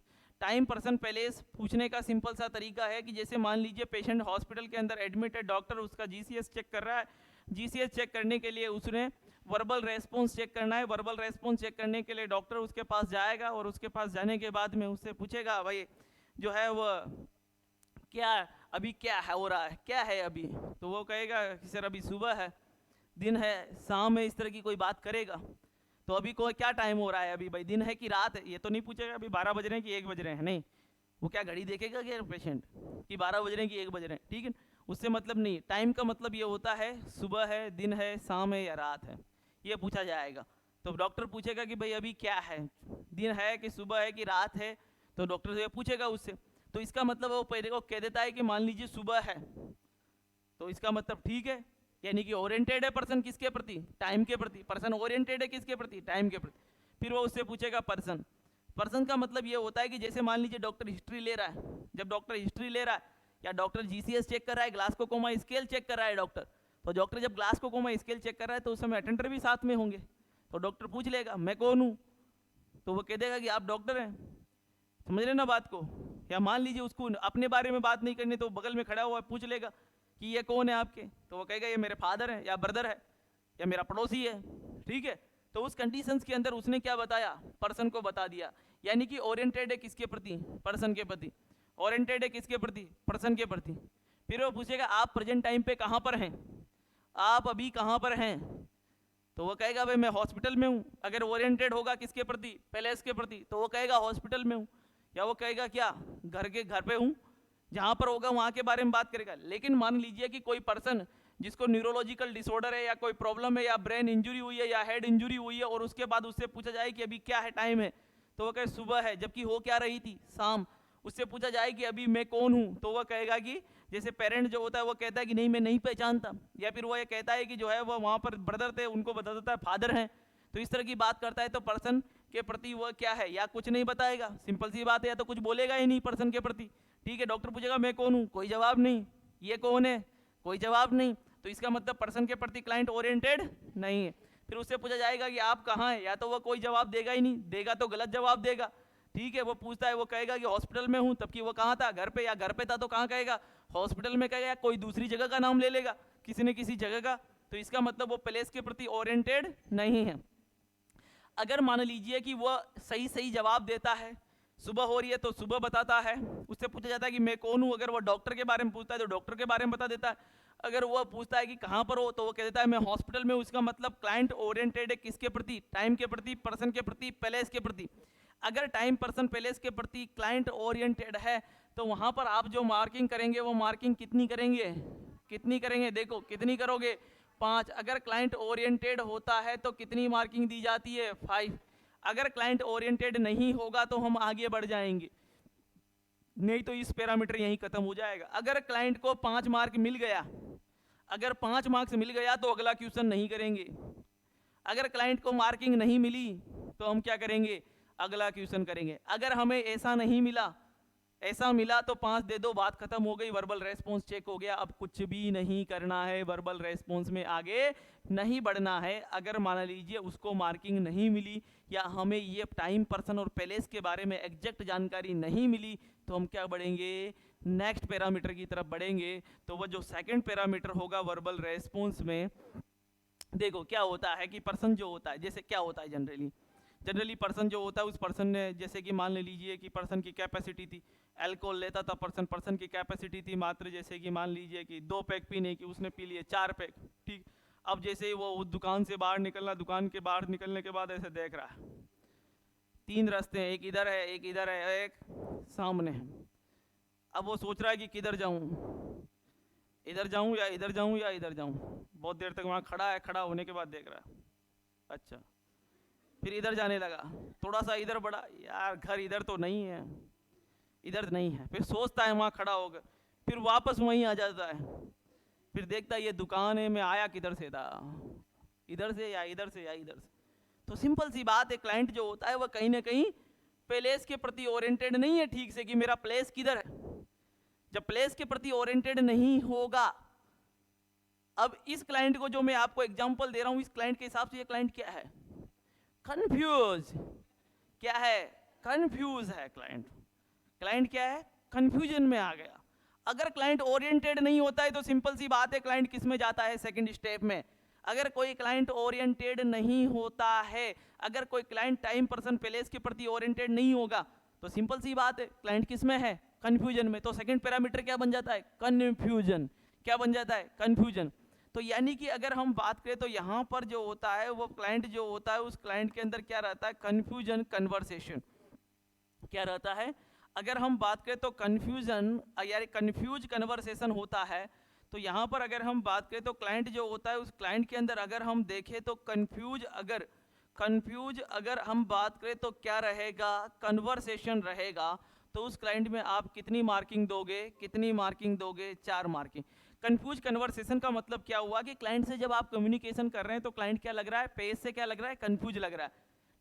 Time, person, palace पूछने का सिंपल सा तरीका है कि जैसे मान लीजिए पेशेंट हॉस्पिटल के अंदर एडमिट है, डॉक्टर उसका जीसीएस चेक कर रहा है। जीसीएस चेक करने के लिए उसने वर्बल रेस्पॉन्स चेक करना है। वर्बल रेस्पॉन्स चेक करने के लिए डॉक्टर उसके पास जाएगा और उसके पास जाने के बाद में उससे पूछेगा, भाई जो है वो क्या अभी क्या है हो रहा है, क्या है अभी? तो वो कहेगा कि सर अभी सुबह है, दिन है, शाम है, इस तरह की कोई बात करेगा। तो अभी कोई क्या टाइम हो रहा है, अभी भाई दिन है कि रात है? ये तो नहीं पूछेगा अभी 12 बज रहे हैं कि 1 बज रहे हैं, नहीं। वो क्या घड़ी देखेगा क्या पेशेंट कि 12 बज रहे हैं कि 1 बज रहे हैं? ठीक है, उससे मतलब नहीं। टाइम का मतलब ये होता है सुबह है, दिन है, शाम है या रात है, ये पूछा जाएगा। तो डॉक्टर पूछेगा कि भाई अभी क्या है, दिन है कि सुबह है कि रात है, तो डॉक्टर से पूछेगा उससे। तो इसका मतलब वो पहले को कह देता है कि मान लीजिए सुबह है, तो इसका मतलब ठीक है, यानी कि ओरिएंटेड है पर्सन किसके प्रति? टाइम के प्रति। पर्सन ओरिएंटेड है किसके प्रति? टाइम के प्रति। फिर वो उससे पूछेगा पर्सन। पर्सन का मतलब ये होता है कि जैसे मान लीजिए डॉक्टर हिस्ट्री ले रहा है, जब डॉक्टर हिस्ट्री ले रहा है या डॉक्टर जीसीएस चेक कर रहा है, ग्लास को कोमा स्केल चेक कर रहा है डॉक्टर, तो डॉक्टर जब ग्लास को कोमा स्केल चेक कर रहा है तो उस समय अटेंडर भी साथ में होंगे। तो डॉक्टर पूछ लेगा मैं कौन हूँ, तो वो कह देगा कि आप डॉक्टर हैं। समझ रहे ना बात को? या मान लीजिए उसको अपने बारे में बात नहीं करनी, तो बगल में खड़ा हुआ पूछ लेगा कि ये कौन है आपके, तो वो कहेगा ये मेरे फादर है या ब्रदर है या मेरा पड़ोसी है। ठीक है, तो उस कंडीशंस के अंदर उसने क्या बताया? पर्सन को बता दिया। यानी कि ओरिएंटेड है किसके प्रति? पर्सन के प्रति। ओरिएंटेड है किसके प्रति? पर्सन के प्रति। फिर वो पूछेगा आप प्रेजेंट टाइम पे कहाँ पर हैं, आप अभी कहाँ पर हैं? तो वो कहेगा भाई मैं हॉस्पिटल में हूँ। अगर ओरिएंटेड होगा किसके प्रति? पैलेस के प्रति, तो वो कहेगा हॉस्पिटल में हूँ। या वो कहेगा क्या? घर पे हूँ। जहाँ पर होगा वहाँ के बारे में बात करेगा। लेकिन मान लीजिए कि कोई पर्सन जिसको न्यूरोलॉजिकल डिसऑर्डर है या कोई प्रॉब्लम है या ब्रेन इंजरी हुई है या हेड इंजरी हुई है, और उसके बाद उससे पूछा जाए कि अभी क्या है, टाइम है, तो वो कहे सुबह है, जबकि हो क्या रही थी? शाम। उससे पूछा जाए कि अभी मैं कौन हूँ, तो वह कहेगा कि जैसे पेरेंट जो होता है वो कहता है कि नहीं मैं नहीं पहचानता, या फिर वो ये कहता है कि जो है वो वहाँ पर ब्रदर थे उनको बता देता है फादर हैं। तो इस तरह की बात करता है। तो पर्सन के प्रति वह क्या है? या कुछ नहीं बताएगा, सिंपल सी बात है, या तो कुछ बोलेगा ही नहीं पर्सन के प्रति। ठीक है, डॉक्टर पूछेगा मैं कौन हूँ, कोई जवाब नहीं। ये कौन है, कोई जवाब नहीं। तो इसका मतलब पर्सन के प्रति क्लाइंट ओरिएंटेड नहीं है। फिर उससे पूछा जाएगा कि आप कहाँ हैं, या तो वह कोई जवाब देगा ही नहीं, देगा तो गलत जवाब देगा। ठीक है, वो पूछता है, वो कहेगा कि हॉस्पिटल में हूँ, तब कि वो कहाँ था? घर पे। या घर पे था तो कहाँ कहेगा? हॉस्पिटल में कहेगा, या कोई दूसरी जगह का नाम ले लेगा, किसी न किसी जगह का। तो इसका मतलब वो प्लेस के प्रति ओरिएंटेड नहीं है। अगर मान लीजिए कि वह सही सही जवाब देता है, सुबह हो रही है तो सुबह बताता है, उससे पूछा जाता है कि मैं कौन हूँ, अगर वह डॉक्टर के बारे में पूछता है तो डॉक्टर के बारे में बता देता है। अगर वह पूछता है कि कहाँ पर हो, तो वो कह देता है मैं हॉस्पिटल में हूँ। उसका मतलब क्लाइंट ओरिएंटेड है किसके प्रति? टाइम के प्रति, पर्सन के प्रति, प्लेस के प्रति। अगर टाइम, पर्सन, प्लेस के प्रति क्लाइंट ओरिएंटेड है, तो वहाँ पर आप जो मार्किंग करेंगे वो मार्किंग कितनी करेंगे? कितनी करेंगे? देखो कितनी करोगे? 5। अगर क्लाइंट ओरिएंटेड होता है तो कितनी मार्किंग दी जाती है? 5। अगर क्लाइंट ओरिएंटेड नहीं होगा तो हम आगे बढ़ जाएंगे, नहीं तो इस पैरामीटर यहीं खत्म हो जाएगा। अगर क्लाइंट को 5 मार्क मिल गया, अगर 5 मार्क्स मिल गया तो अगला क्वेश्चन नहीं करेंगे। अगर क्लाइंट को मार्किंग नहीं मिली तो हम क्या करेंगे? अगला क्वेश्चन करेंगे। अगर हमें ऐसा नहीं मिला, ऐसा मिला तो 5 दे दो, बात खत्म हो गई, वर्बल रेस्पॉन्स चेक हो गया। अब कुछ भी नहीं करना है, वर्बल रेस्पॉन्स में आगे नहीं बढ़ना है। अगर मान लीजिए उसको मार्किंग नहीं मिली या हमें ये टाइम, पर्सन और प्लेस के बारे में एग्जैक्ट जानकारी नहीं मिली, तो हम क्या बढ़ेंगे? नेक्स्ट पैरामीटर की तरफ बढ़ेंगे। तो वह जो सेकंड पैरामीटर होगा वर्बल रेस्पॉन्स में, देखो क्या होता है कि पर्सन जो होता है, जैसे क्या होता है जनरली पर्सन जो होता है, उस पर्सन ने जैसे कि मान लीजिए कि पर्सन की कैपेसिटी थी, अल्कोहल लेता था पर्सन की कैपेसिटी थी मात्र जैसे कि मान लीजिए कि 2 पैक पीने की, उसने पी लिए 4 पैक। ठीक, अब जैसे ही वो दुकान से बाहर निकलना, दुकान के बाहर निकलने के बाद ऐसे देख रहा है, 3 रास्ते हैं, एक इधर है, एक इधर है, एक सामने है। अब वो सोच रहा है कि किधर जाऊं, इधर जाऊं या इधर जाऊं या इधर जाऊं। बहुत देर तक वहां खड़ा है, खड़ा होने के बाद देख रहा है, अच्छा, फिर इधर जाने लगा, थोड़ा सा इधर बढ़ा, यार घर इधर तो नहीं है, इधर नहीं है, फिर सोचता है वहां खड़ा होकर, फिर वापस वहीं आ जाता है, फिर देखता है ये दुकान है, मैं आया किधर से था, इधर से या इधर से या इधर से। तो सिंपल सी बात है, क्लाइंट जो होता है वह कहीं ना कहीं प्लेस के प्रति ओरिएंटेड नहीं है ठीक से कि मेरा प्लेस किधर है। जब प्लेस के प्रति ओरिएंटेड नहीं होगा, अब इस क्लाइंट को जो मैं आपको एग्जांपल दे रहा हूं, इस क्लाइंट के हिसाब से ये क्लाइंट क्या है, कंफ्यूज। क्या है, कंफ्यूज है क्लाइंट। क्लाइंट क्या है, कंफ्यूजन में आ गया। अगर क्लाइंट ओरिएंटेड नहीं होता है तो सिंपल सी बात है, क्लाइंट किस में जाता है, सेकंड स्टेप में। अगर कोई क्लाइंट ओरिएंटेड नहीं होता है, अगर कोई क्लाइंट टाइम पर्सन प्लेस के प्रति ओरिएंटेड नहीं होगा, तो सिंपल सी बात है, क्लाइंट किस में है, कंफ्यूजन में। तो सेकंड पैरामीटर क्या बन जाता है, कंफ्यूजन। क्या बन जाता है, कंफ्यूजन। तो यानी कि अगर हम बात करें तो यहाँ पर जो होता है वो क्लाइंट जो होता है, उस क्लाइंट के अंदर क्या रहता है, कंफ्यूजन कन्वर्सेशन। क्या रहता है, अगर हम बात करें तो कंफ्यूजन यानी कंफ्यूज कन्वर्सेशन होता है। तो यहाँ पर अगर हम बात करें तो क्लाइंट जो होता है, उस क्लाइंट के अंदर अगर हम देखें तो कंफ्यूज अगर हम बात करें तो क्या रहेगा, कन्वर्सेशन रहेगा। तो उस क्लाइंट में आप कितनी मार्किंग दोगे, कितनी मार्किंग दोगे, 4 मार्किंग। कंफ्यूज कन्वर्सेशन का मतलब क्या हुआ कि क्लाइंट से जब आप कम्युनिकेशन कर रहे हैं तो क्लाइंट क्या लग रहा है, पेज से क्या लग रहा है, कंफ्यूज लग रहा है,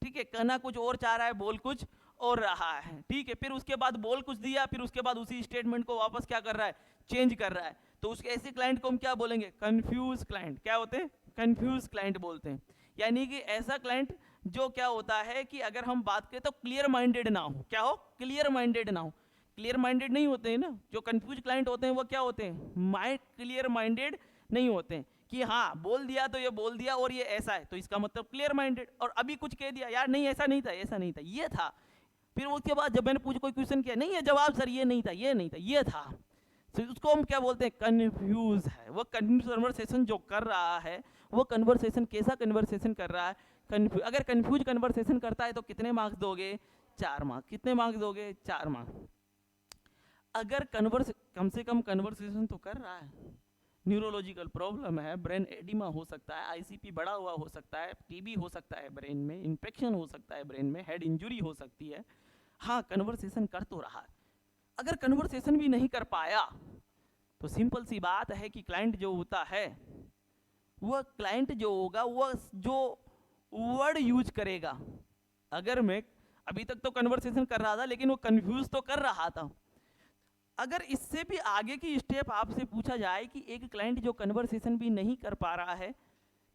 ठीक है, कहना कुछ और चाह रहा है, बोल कुछ और रहा है, ठीक है। फिर उसके बाद बोल कुछ दिया, फिर उसके बाद उसी स्टेटमेंट को वापस क्या कर रहा है, चेंज कर रहा है। तो उसके ऐसे क्लाइंट को हम क्या बोलेंगे, कंफ्यूज क्लाइंट। क्या होते हैं, कंफ्यूज क्लाइंट बोलते हैं। यानी कि ऐसा क्लाइंट जो क्या होता है कि अगर हम बात करें तो क्लियर माइंडेड ना हो। क्या हो, क्लियर माइंडेड ना हो। क्लियर माइंडेड नहीं होते हैं ना जो कंफ्यूज क्लाइंट होते हैं, वो क्या होते हैं, माइंड क्लियर माइंडेड नहीं होते हैं कि हाँ बोल दिया तो ये बोल दिया और ये ऐसा है तो इसका मतलब क्लियर माइंडेड, और अभी कुछ कह दिया, यार नहीं ऐसा नहीं था, ऐसा नहीं था, ये था। फिर उसके बाद जब मैंने कोई क्वेश्चन किया, नहीं ये जवाब सर ये नहीं था, ये नहीं था, ये था, तो उसको हम क्या बोलते हैं, कंफ्यूज है। वो कन्वर्सेशन जो कर रहा है, वो कन्वर्सेशन कैसा कन्वर्सेशन कर रहा है, कंफ्यूज। अगर कंफ्यूज कन्वर्सेशन करता है तो कितने मार्क्स दोगे, 4 मार्क्स। कितने मार्क्स दोगे, 4 मार्क्स। अगर कम से कम कन्वर्सेशन तो कर रहा है, न्यूरोलॉजिकल प्रॉब्लम है, ब्रेन एडिमा हो सकता है, आईसीपी बढ़ा हुआ हो सकता है, टीबी हो सकता है ब्रेन में, इन्फेक्शन हो सकता है ब्रेन में, हेड इंजरी हो सकती है, हाँ कन्वर्सेशन कर तो रहा है। अगर कन्वर्सेशन भी नहीं कर पाया तो सिंपल सी बात है कि क्लाइंट जो होता है, वह क्लाइंट जो होगा वह जो वर्ड यूज करेगा, अगर मैं अभी तक तो कन्वर्सेशन कर रहा था लेकिन वो कंफ्यूज तो कर रहा था, अगर इससे भी आगे की स्टेप आपसे पूछा जाए कि एक क्लाइंट जो कन्वर्सेशन भी नहीं कर पा रहा है,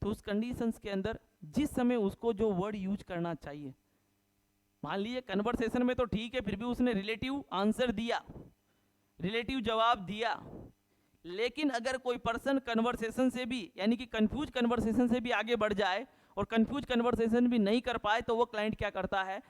तो उस कंडीशंस के अंदर जिस समय उसको जो वर्ड यूज करना चाहिए, मान लीजिए कन्वर्सेशन में तो ठीक है, फिर भी उसने रिलेटिव आंसर दिया, रिलेटिव जवाब दिया, लेकिन अगर कोई पर्सन कन्वर्सेशन से भी यानी कि कंफ्यूज कन्वर्सेशन से भी आगे बढ़ जाए और कंफ्यूज कन्वर्सेशन भी नहीं कर पाए, तो वो क्लाइंट क्या करता है,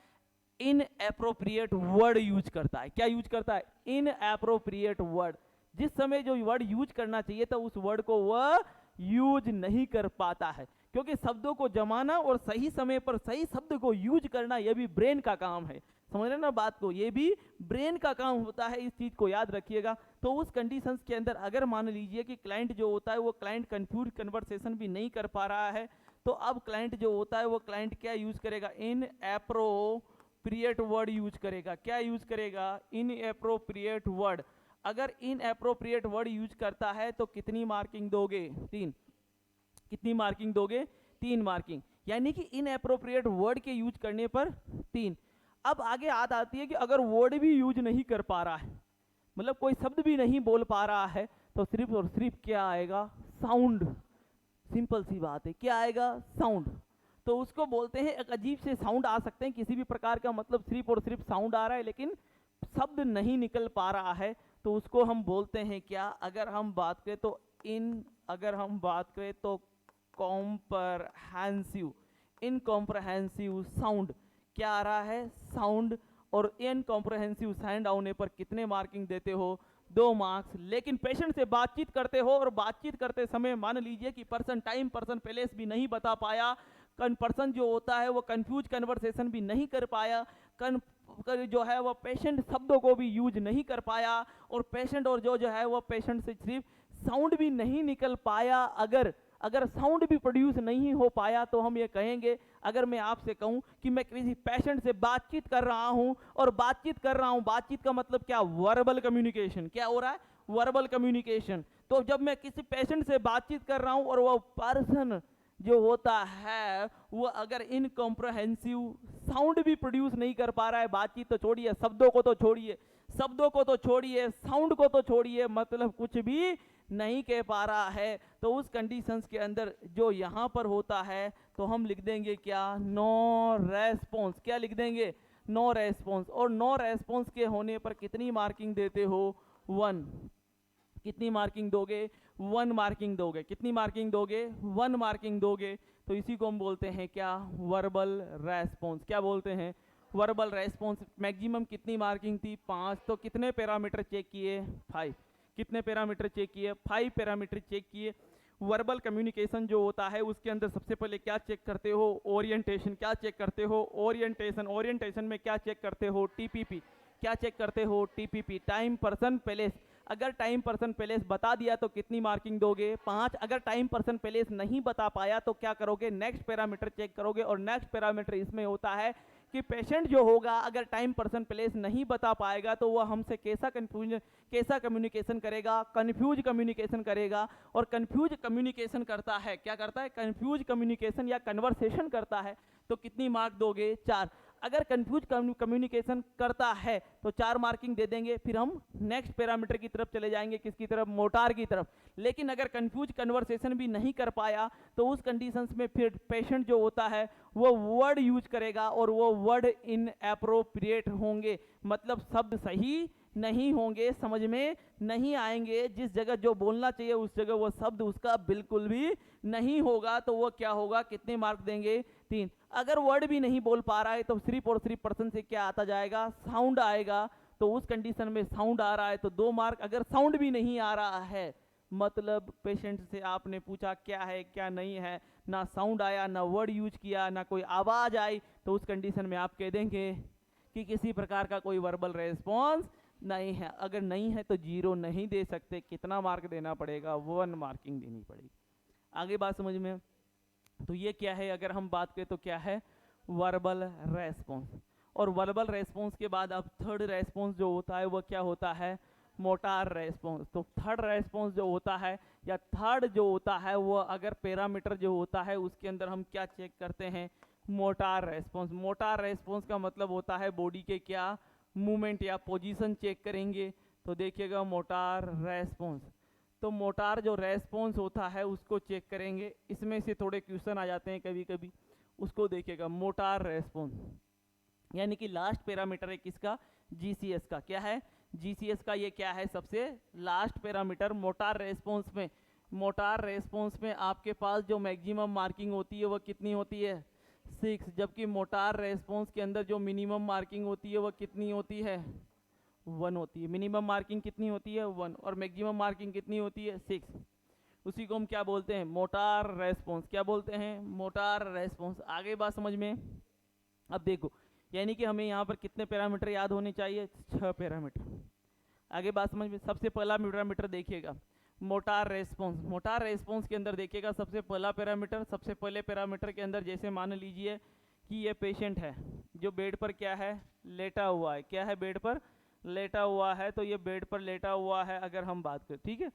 इनएप्रोप्रिएट वर्ड यूज करता है। क्या यूज करता है, इनएप्रोप्रिएट वर्ड। जिस समय जो वर्ड यूज करना चाहिए था उस वर्ड को वह यूज नहीं कर पाता है, क्योंकि शब्दों को जमाना और सही समय पर सही शब्द को यूज करना यह भी ब्रेन का काम है। समझ रहे ना बात को, ये भी ब्रेन का काम होता है, इस चीज को याद रखिएगा। तो उस कंडीशंस के अंदर अगर मान लीजिए कि क्लाइंट जो होता है वो क्लाइंट कंफ्यूज कन्वर्सेशन भी नहीं कर पा रहा है, तो अब क्लाइंट जो होता है वो क्लाइंट क्या यूज करेगा, इनएप्रोप्रिएट वर्ड यूज करेगा। क्या यूज करेगा, इनएप्रोप्रिएट वर्ड। अगर इनएप्रोप्रिएट वर्ड यूज करता है तो कितनी मार्किंग दोगे, 3। कितनी मार्किंग दोगे, 3 मार्किंग। यानी कि इनएप्रोप्रिएट वर्ड के यूज करने पर 3। अब आगे बात आती है कि अगर वर्ड भी यूज नहीं कर पा रहा है, मतलब कोई शब्द भी नहीं बोल पा रहा है, तो सिर्फ और सिर्फ क्या आएगा, साउंड। सिंपल सी बात है, क्या आएगा, साउंड। तो उसको बोलते हैं, एक अजीब से साउंड आ सकते हैं किसी भी प्रकार का, मतलब सिर्फ और सिर्फ साउंड आ रहा है लेकिन शब्द नहीं निकल पा रहा है, तो उसको हम बोलते हैं क्या, अगर हम बात करें तो अगर हम बात करें तो कॉम्प्रहेंसिव, इनकॉम्प्रहेंसिव साउंड। क्या आ रहा है, साउंड। और इनकॉम्प्रहेंसिव साउंड आने पर कितने मार्किंग देते हो, 2 मार्क्स। लेकिन पेशेंट से बातचीत करते हो और बातचीत करते समय मान लीजिए कि पर्सन टाइम पर्सन प्लेस भी नहीं बता पाया, पर्सन जो होता है वो कंफ्यूज कन्वर्सेशन भी नहीं कर पाया, जो है वो पेशेंट शब्दों को भी यूज नहीं कर पाया, और पेशेंट और जो है वो पेशेंट से सिर्फ साउंड भी नहीं निकल पाया। अगर साउंड भी प्रोड्यूस नहीं हो पाया तो हम ये कहेंगे, अगर मैं आपसे कहूं कि मैं किसी पेशेंट से बातचीत कर रहा हूं और बातचीत कर रहा हूं, बातचीत का मतलब क्या, वर्बल कम्युनिकेशन, क्या हो रहा है, वर्बल कम्युनिकेशन। तो जब मैं किसी पेशेंट से बातचीत कर रहा हूं और वो पर्सन जो होता है वो अगर इनकॉम्प्रहेंसिव साउंड भी प्रोड्यूस नहीं कर पा रहा है, बातचीत तो छोड़िए, शब्दों को तो छोड़िए, साउंड को तो छोड़िए, मतलब कुछ भी नहीं कह पा रहा है, तो उस कंडीशंस के अंदर जो यहाँ पर होता है तो हम लिख देंगे क्या, नो रेस्पॉन्स। क्या लिख देंगे, नो रेस्पॉन्स। और नो रेस्पॉन्स के होने पर कितनी मार्किंग देते हो, 1। कितनी मार्किंग दोगे, 1 मार्किंग दोगे। कितनी मार्किंग दोगे, 1 मार्किंग दोगे। तो इसी को हम बोलते हैं क्या, वर्बल रेस्पॉन्स। क्या बोलते हैं, वर्बल रेस्पॉन्स। मैक्सिमम कितनी मार्किंग थी, 5। तो कितने पैरामीटर चेक किए, 5। कितने पैरामीटर चेक किए, 5 पैरामीटर चेक किए। वर्बल कम्युनिकेशन जो होता है उसके अंदर सबसे पहले क्या चेक करते हो, ओरिएंटेशन। क्या चेक करते हो, ओरिएंटेशन। ओरिएंटेशन में क्या चेक करते हो, टीपीपी। क्या चेक करते हो, टीपीपी, टाइम पर्सन प्लेस। अगर टाइम पर्सन प्लेस बता दिया तो कितनी मार्किंग दोगे, 5। अगर टाइम पर्सन प्लेस नहीं बता पाया तो क्या करोगे, नेक्स्ट पैरामीटर चेक करोगे। और नेक्स्ट पैरामीटर इसमें होता है कि पेशेंट जो होगा अगर टाइम पर्सन प्लेस नहीं बता पाएगा तो वह हमसे कैसा कम्युनिकेशन करेगा, कंफ्यूज कम्युनिकेशन करेगा। और कंफ्यूज कम्युनिकेशन करता है, क्या करता है, कंफ्यूज कम्युनिकेशन या कन्वर्सेशन करता है, तो कितनी मार्क दोगे, 4। अगर कंफ्यूज कम्युनिकेशन करता है तो 4 मार्किंग दे देंगे। फिर हम नेक्स्ट पैरामीटर की तरफ चले जाएंगे, किसकी तरफ, मोटार की तरफ। लेकिन अगर कंफ्यूज कन्वर्सेशन भी नहीं कर पाया तो उस कंडीशंस में फिर पेशेंट जो होता है वो वर्ड यूज करेगा, और वो वर्ड इनएप्रोप्रिएट होंगे, मतलब शब्द सही नहीं होंगे, समझ में नहीं आएंगे। जिस जगह जो बोलना चाहिए उस जगह वो शब्द उसका बिल्कुल भी नहीं होगा, तो वो क्या होगा, कितने मार्क देंगे, 3। अगर वर्ड भी नहीं बोल पा रहा है तो सिर्फ और सिर्फ पर्सन से क्या आता जाएगा, साउंड आएगा। तो उस कंडीशन में साउंड आ रहा है तो 2 मार्क। अगर साउंड भी नहीं आ रहा है, मतलब पेशेंट से आपने पूछा क्या है क्या नहीं है, ना साउंड आया, ना वर्ड यूज किया, ना कोई आवाज आई, तो उस कंडीशन में आप कह देंगे कि किसी प्रकार का कोई वर्बल रेस्पॉन्स नहीं है। अगर नहीं है तो 0 नहीं दे सकते। कितना मार्क देना पड़ेगा, 1 मार्किंग देनी पड़ेगी। आगे बात समझ में। तो ये क्या है, अगर हम बात करें तो क्या है, वर्बल रेस्पॉन्स। और वर्बल रेस्पॉन्स के बाद अब थर्ड रेस्पॉन्स जो होता है वो क्या होता है, मोटार रेस्पॉन्स। तो थर्ड रेस्पॉन्स जो होता है या थर्ड जो होता है वो अगर पैरामीटर जो होता है उसके अंदर हम क्या चेक करते हैं, मोटार रेस्पॉन्स। मोटार रेस्पॉन्स का मतलब होता है बॉडी के क्या, मूवमेंट या पोजीशन चेक करेंगे। तो देखिएगा मोटार रेस्पॉन्स, तो मोटार जो रेस्पॉन्स होता है उसको चेक करेंगे। इसमें से थोड़े क्वेश्चन आ जाते हैं कभी कभी, उसको देखिएगा। मोटार रेस्पॉन्स यानी कि लास्ट पैरामीटर है किसका, जीसीएस का। क्या है, जीसीएस का ये क्या है, सबसे लास्ट पैरामीटर मोटार रेस्पॉन्स में। मोटार रेस्पॉन्स में आपके पास जो मैक्सिमम मार्किंग होती है वो कितनी होती है, 6। जबकि मोटार रेस्पॉन्स के अंदर जो मिनिमम मार्किंग होती है वो कितनी होती है, 1 होती है। मिनिमम मार्किंग कितनी होती है, 1, और मैक्सिमम मार्किंग कितनी होती है, 6। उसी को हम क्या बोलते हैं, मोटार रेस्पॉन्स। क्या बोलते हैं, मोटार रेस्पॉन्स। आगे बात समझ में। अब देखो, यानी कि हमें यहाँ पर कितने पैरामीटर याद होने चाहिए, 6 पैरामीटर। आगे बात समझ में। सबसे पहला पैरामीटर देखिएगा, मोटार रेस्पॉन्स। मोटार रेस्पॉन्स के अंदर देखिएगा सबसे पहला पैरामीटर, सबसे पहले पैरामीटर के अंदर जैसे मान लीजिए कि ये पेशेंट है जो बेड पर क्या है, लेटा हुआ है। क्या है, बेड पर लेटा हुआ है। तो ये बेड पर लेटा हुआ है अगर हम बात करें, ठीक है।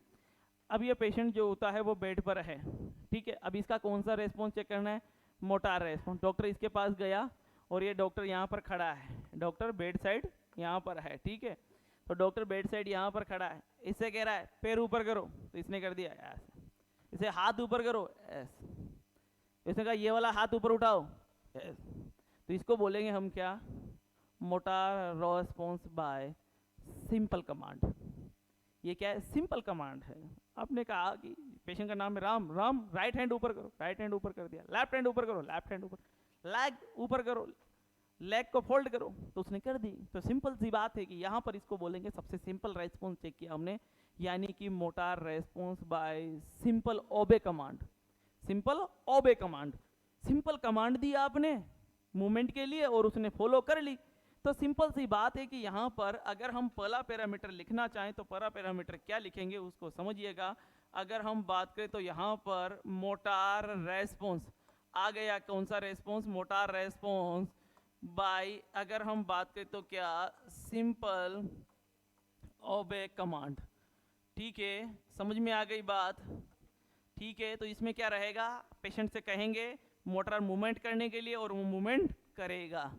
अब ये पेशेंट जो होता है वो बेड पर है, ठीक है। अब इसका कौन सा रेस्पॉन्स चेक करना है, मोटार रेस्पॉन्स। डॉक्टर इसके पास गया और ये डॉक्टर यहाँ पर खड़ा है, डॉक्टर बेड साइड यहाँ पर है, ठीक है। तो डॉक्टर बेड साइड यहाँ पर खड़ा है, इससे कह रहा है पैर ऊपर करो, तो इसने कर दिया ऐसे। इसे हाथ ऊपर करो, ऐसे। इसने कहा ये वाला हाथ ऊपर उठाओ, ऐसे। तो इसको बोलेंगे हम क्या, motor response by simple command. ये क्या है, सिंपल कमांड है। आपने कहा कि पेशेंट का नाम है राम, राम राइट हैंड ऊपर करो, राइट हैंड ऊपर कर दिया। लेफ्ट हैंड ऊपर करो, लेफ्ट हैंड ऊपर। लेग ऊपर करो, लेग को फोल्ड करो, तो उसने कर दी। तो सिंपल सी बात है कि यहाँ पर इसको बोलेंगे सबसे सिंपल रेस्पॉन्स चेक किया हमने, यानी कि motor response by simple obey command. Simple obey command. Simple command दी आपने मूवमेंट के लिए और उसने फॉलो कर ली। तो सिंपल सी बात है कि यहाँ पर अगर हम पहला पैरामीटर लिखना चाहें तो पहला पैरामीटर क्या लिखेंगे उसको समझिएगा। अगर हम बात करें तो यहाँ पर मोटार रेस्पॉन्स आ गया, कौन सा रेस्पॉन्स, मोटार रेस्पॉन्स बाय, अगर हम बात करें तो क्या, सिंपल ओबे कमांड। ठीक है, समझ में आ गई बात। ठीक है, तो इसमें क्या रहेगा, पेशेंट से कहेंगे मोटर मूवमेंट करने के लिए और वो मूवमेंट करेगा।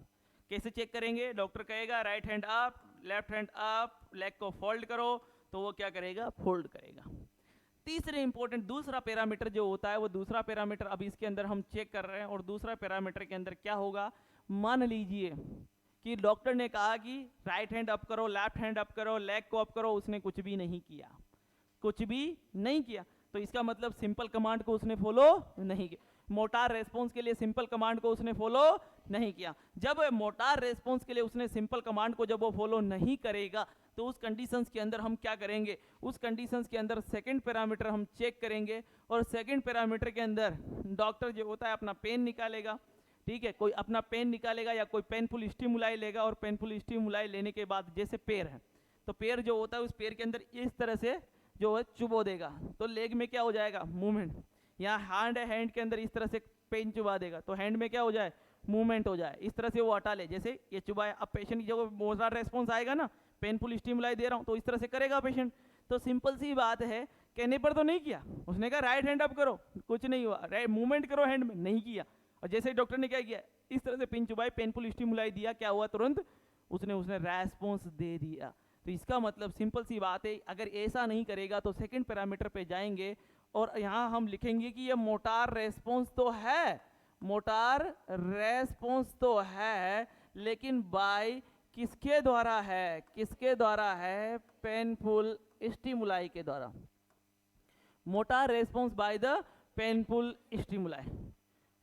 कैसे चेक करेंगे, डॉक्टर कहेगा right hand up, left hand up, leg को फोल्ड करो, तो वो क्या करेगा, फोल्ड करेगा। तीसरे इंपॉर्टेंट दूसरा पैरामीटर जो होता है, वो दूसरा पैरामीटर अब इसके अंदर हम चेक कर रहे हैं। और दूसरा पैरामीटर के अंदर क्या होगा, मान लीजिए कि डॉक्टर ने कहा कि राइट हैंड अप करो, लेफ्ट हैंड अप करो, लेग को अप करो, उसने कुछ भी नहीं किया, कुछ भी नहीं किया, तो इसका मतलब सिंपल कमांड को उसने फॉलो नहीं किया। मोटार रेस्पॉन्स के लिए सिंपल कमांड को उसने फॉलो नहीं किया। जब मोटार रेस्पॉन्स के लिए उसने सिंपल कमांड को जब वो फॉलो नहीं करेगा तो उस कंडीशंस के अंदर हम क्या करेंगे, उस कंडीशंस के अंदर सेकंड पैरामीटर हम चेक करेंगे। और सेकंड पैरामीटर के अंदर डॉक्टर जो होता है अपना पेन निकालेगा। ठीक है, कोई अपना पेन निकालेगा या कोई पेनफुल स्टिमुलाई लेगा, और पेनफुल स्टिमुलाई लेने के बाद जैसे पैर है, तो पैर जो होता है उस पैर के अंदर इस तरह से जो है चुबो देगा, तो लेग में क्या हो जाएगा, मूवमेंट। यहाँ हैंड है, हैंड के अंदर इस तरह से पेन चुबा देगा, तो हैंड में क्या हो जाए, मूवमेंट हो जाए। इस तरह से वो हटा ले, जैसे ये चुबाया, अब पेशेंट जो मोटार रेस्पॉन्स आएगा ना, पेनफुल स्टिमुलाई दे रहा हूँ, तो इस तरह से करेगा पेशेंट। तो सिंपल सी बात है, कहने पर तो नहीं किया, उसने कहा राइट हैंड अप करो, कुछ नहीं हुआ, मूवमेंट करो हैंड में, नहीं किया। और जैसे डॉक्टर ने क्या किया, इस तरह से पिन चुबाई, पेनफुल स्टिमुलाई दिया, क्या हुआ, तुरंत उसने रेस्पॉन्स दे दिया। तो इसका मतलब सिंपल सी बात है, अगर ऐसा नहीं करेगा तो सेकंड पैरामीटर पे जाएंगे और यहाँ हम लिखेंगे कि ये मोटार रेस्पॉन्स तो है, मोटार रेस्पॉन्स तो है, लेकिन बाय किसके द्वारा है, किसके द्वारा है, पेनफुल स्टिमुलाई के द्वारा। Motor response by the painful stimuli.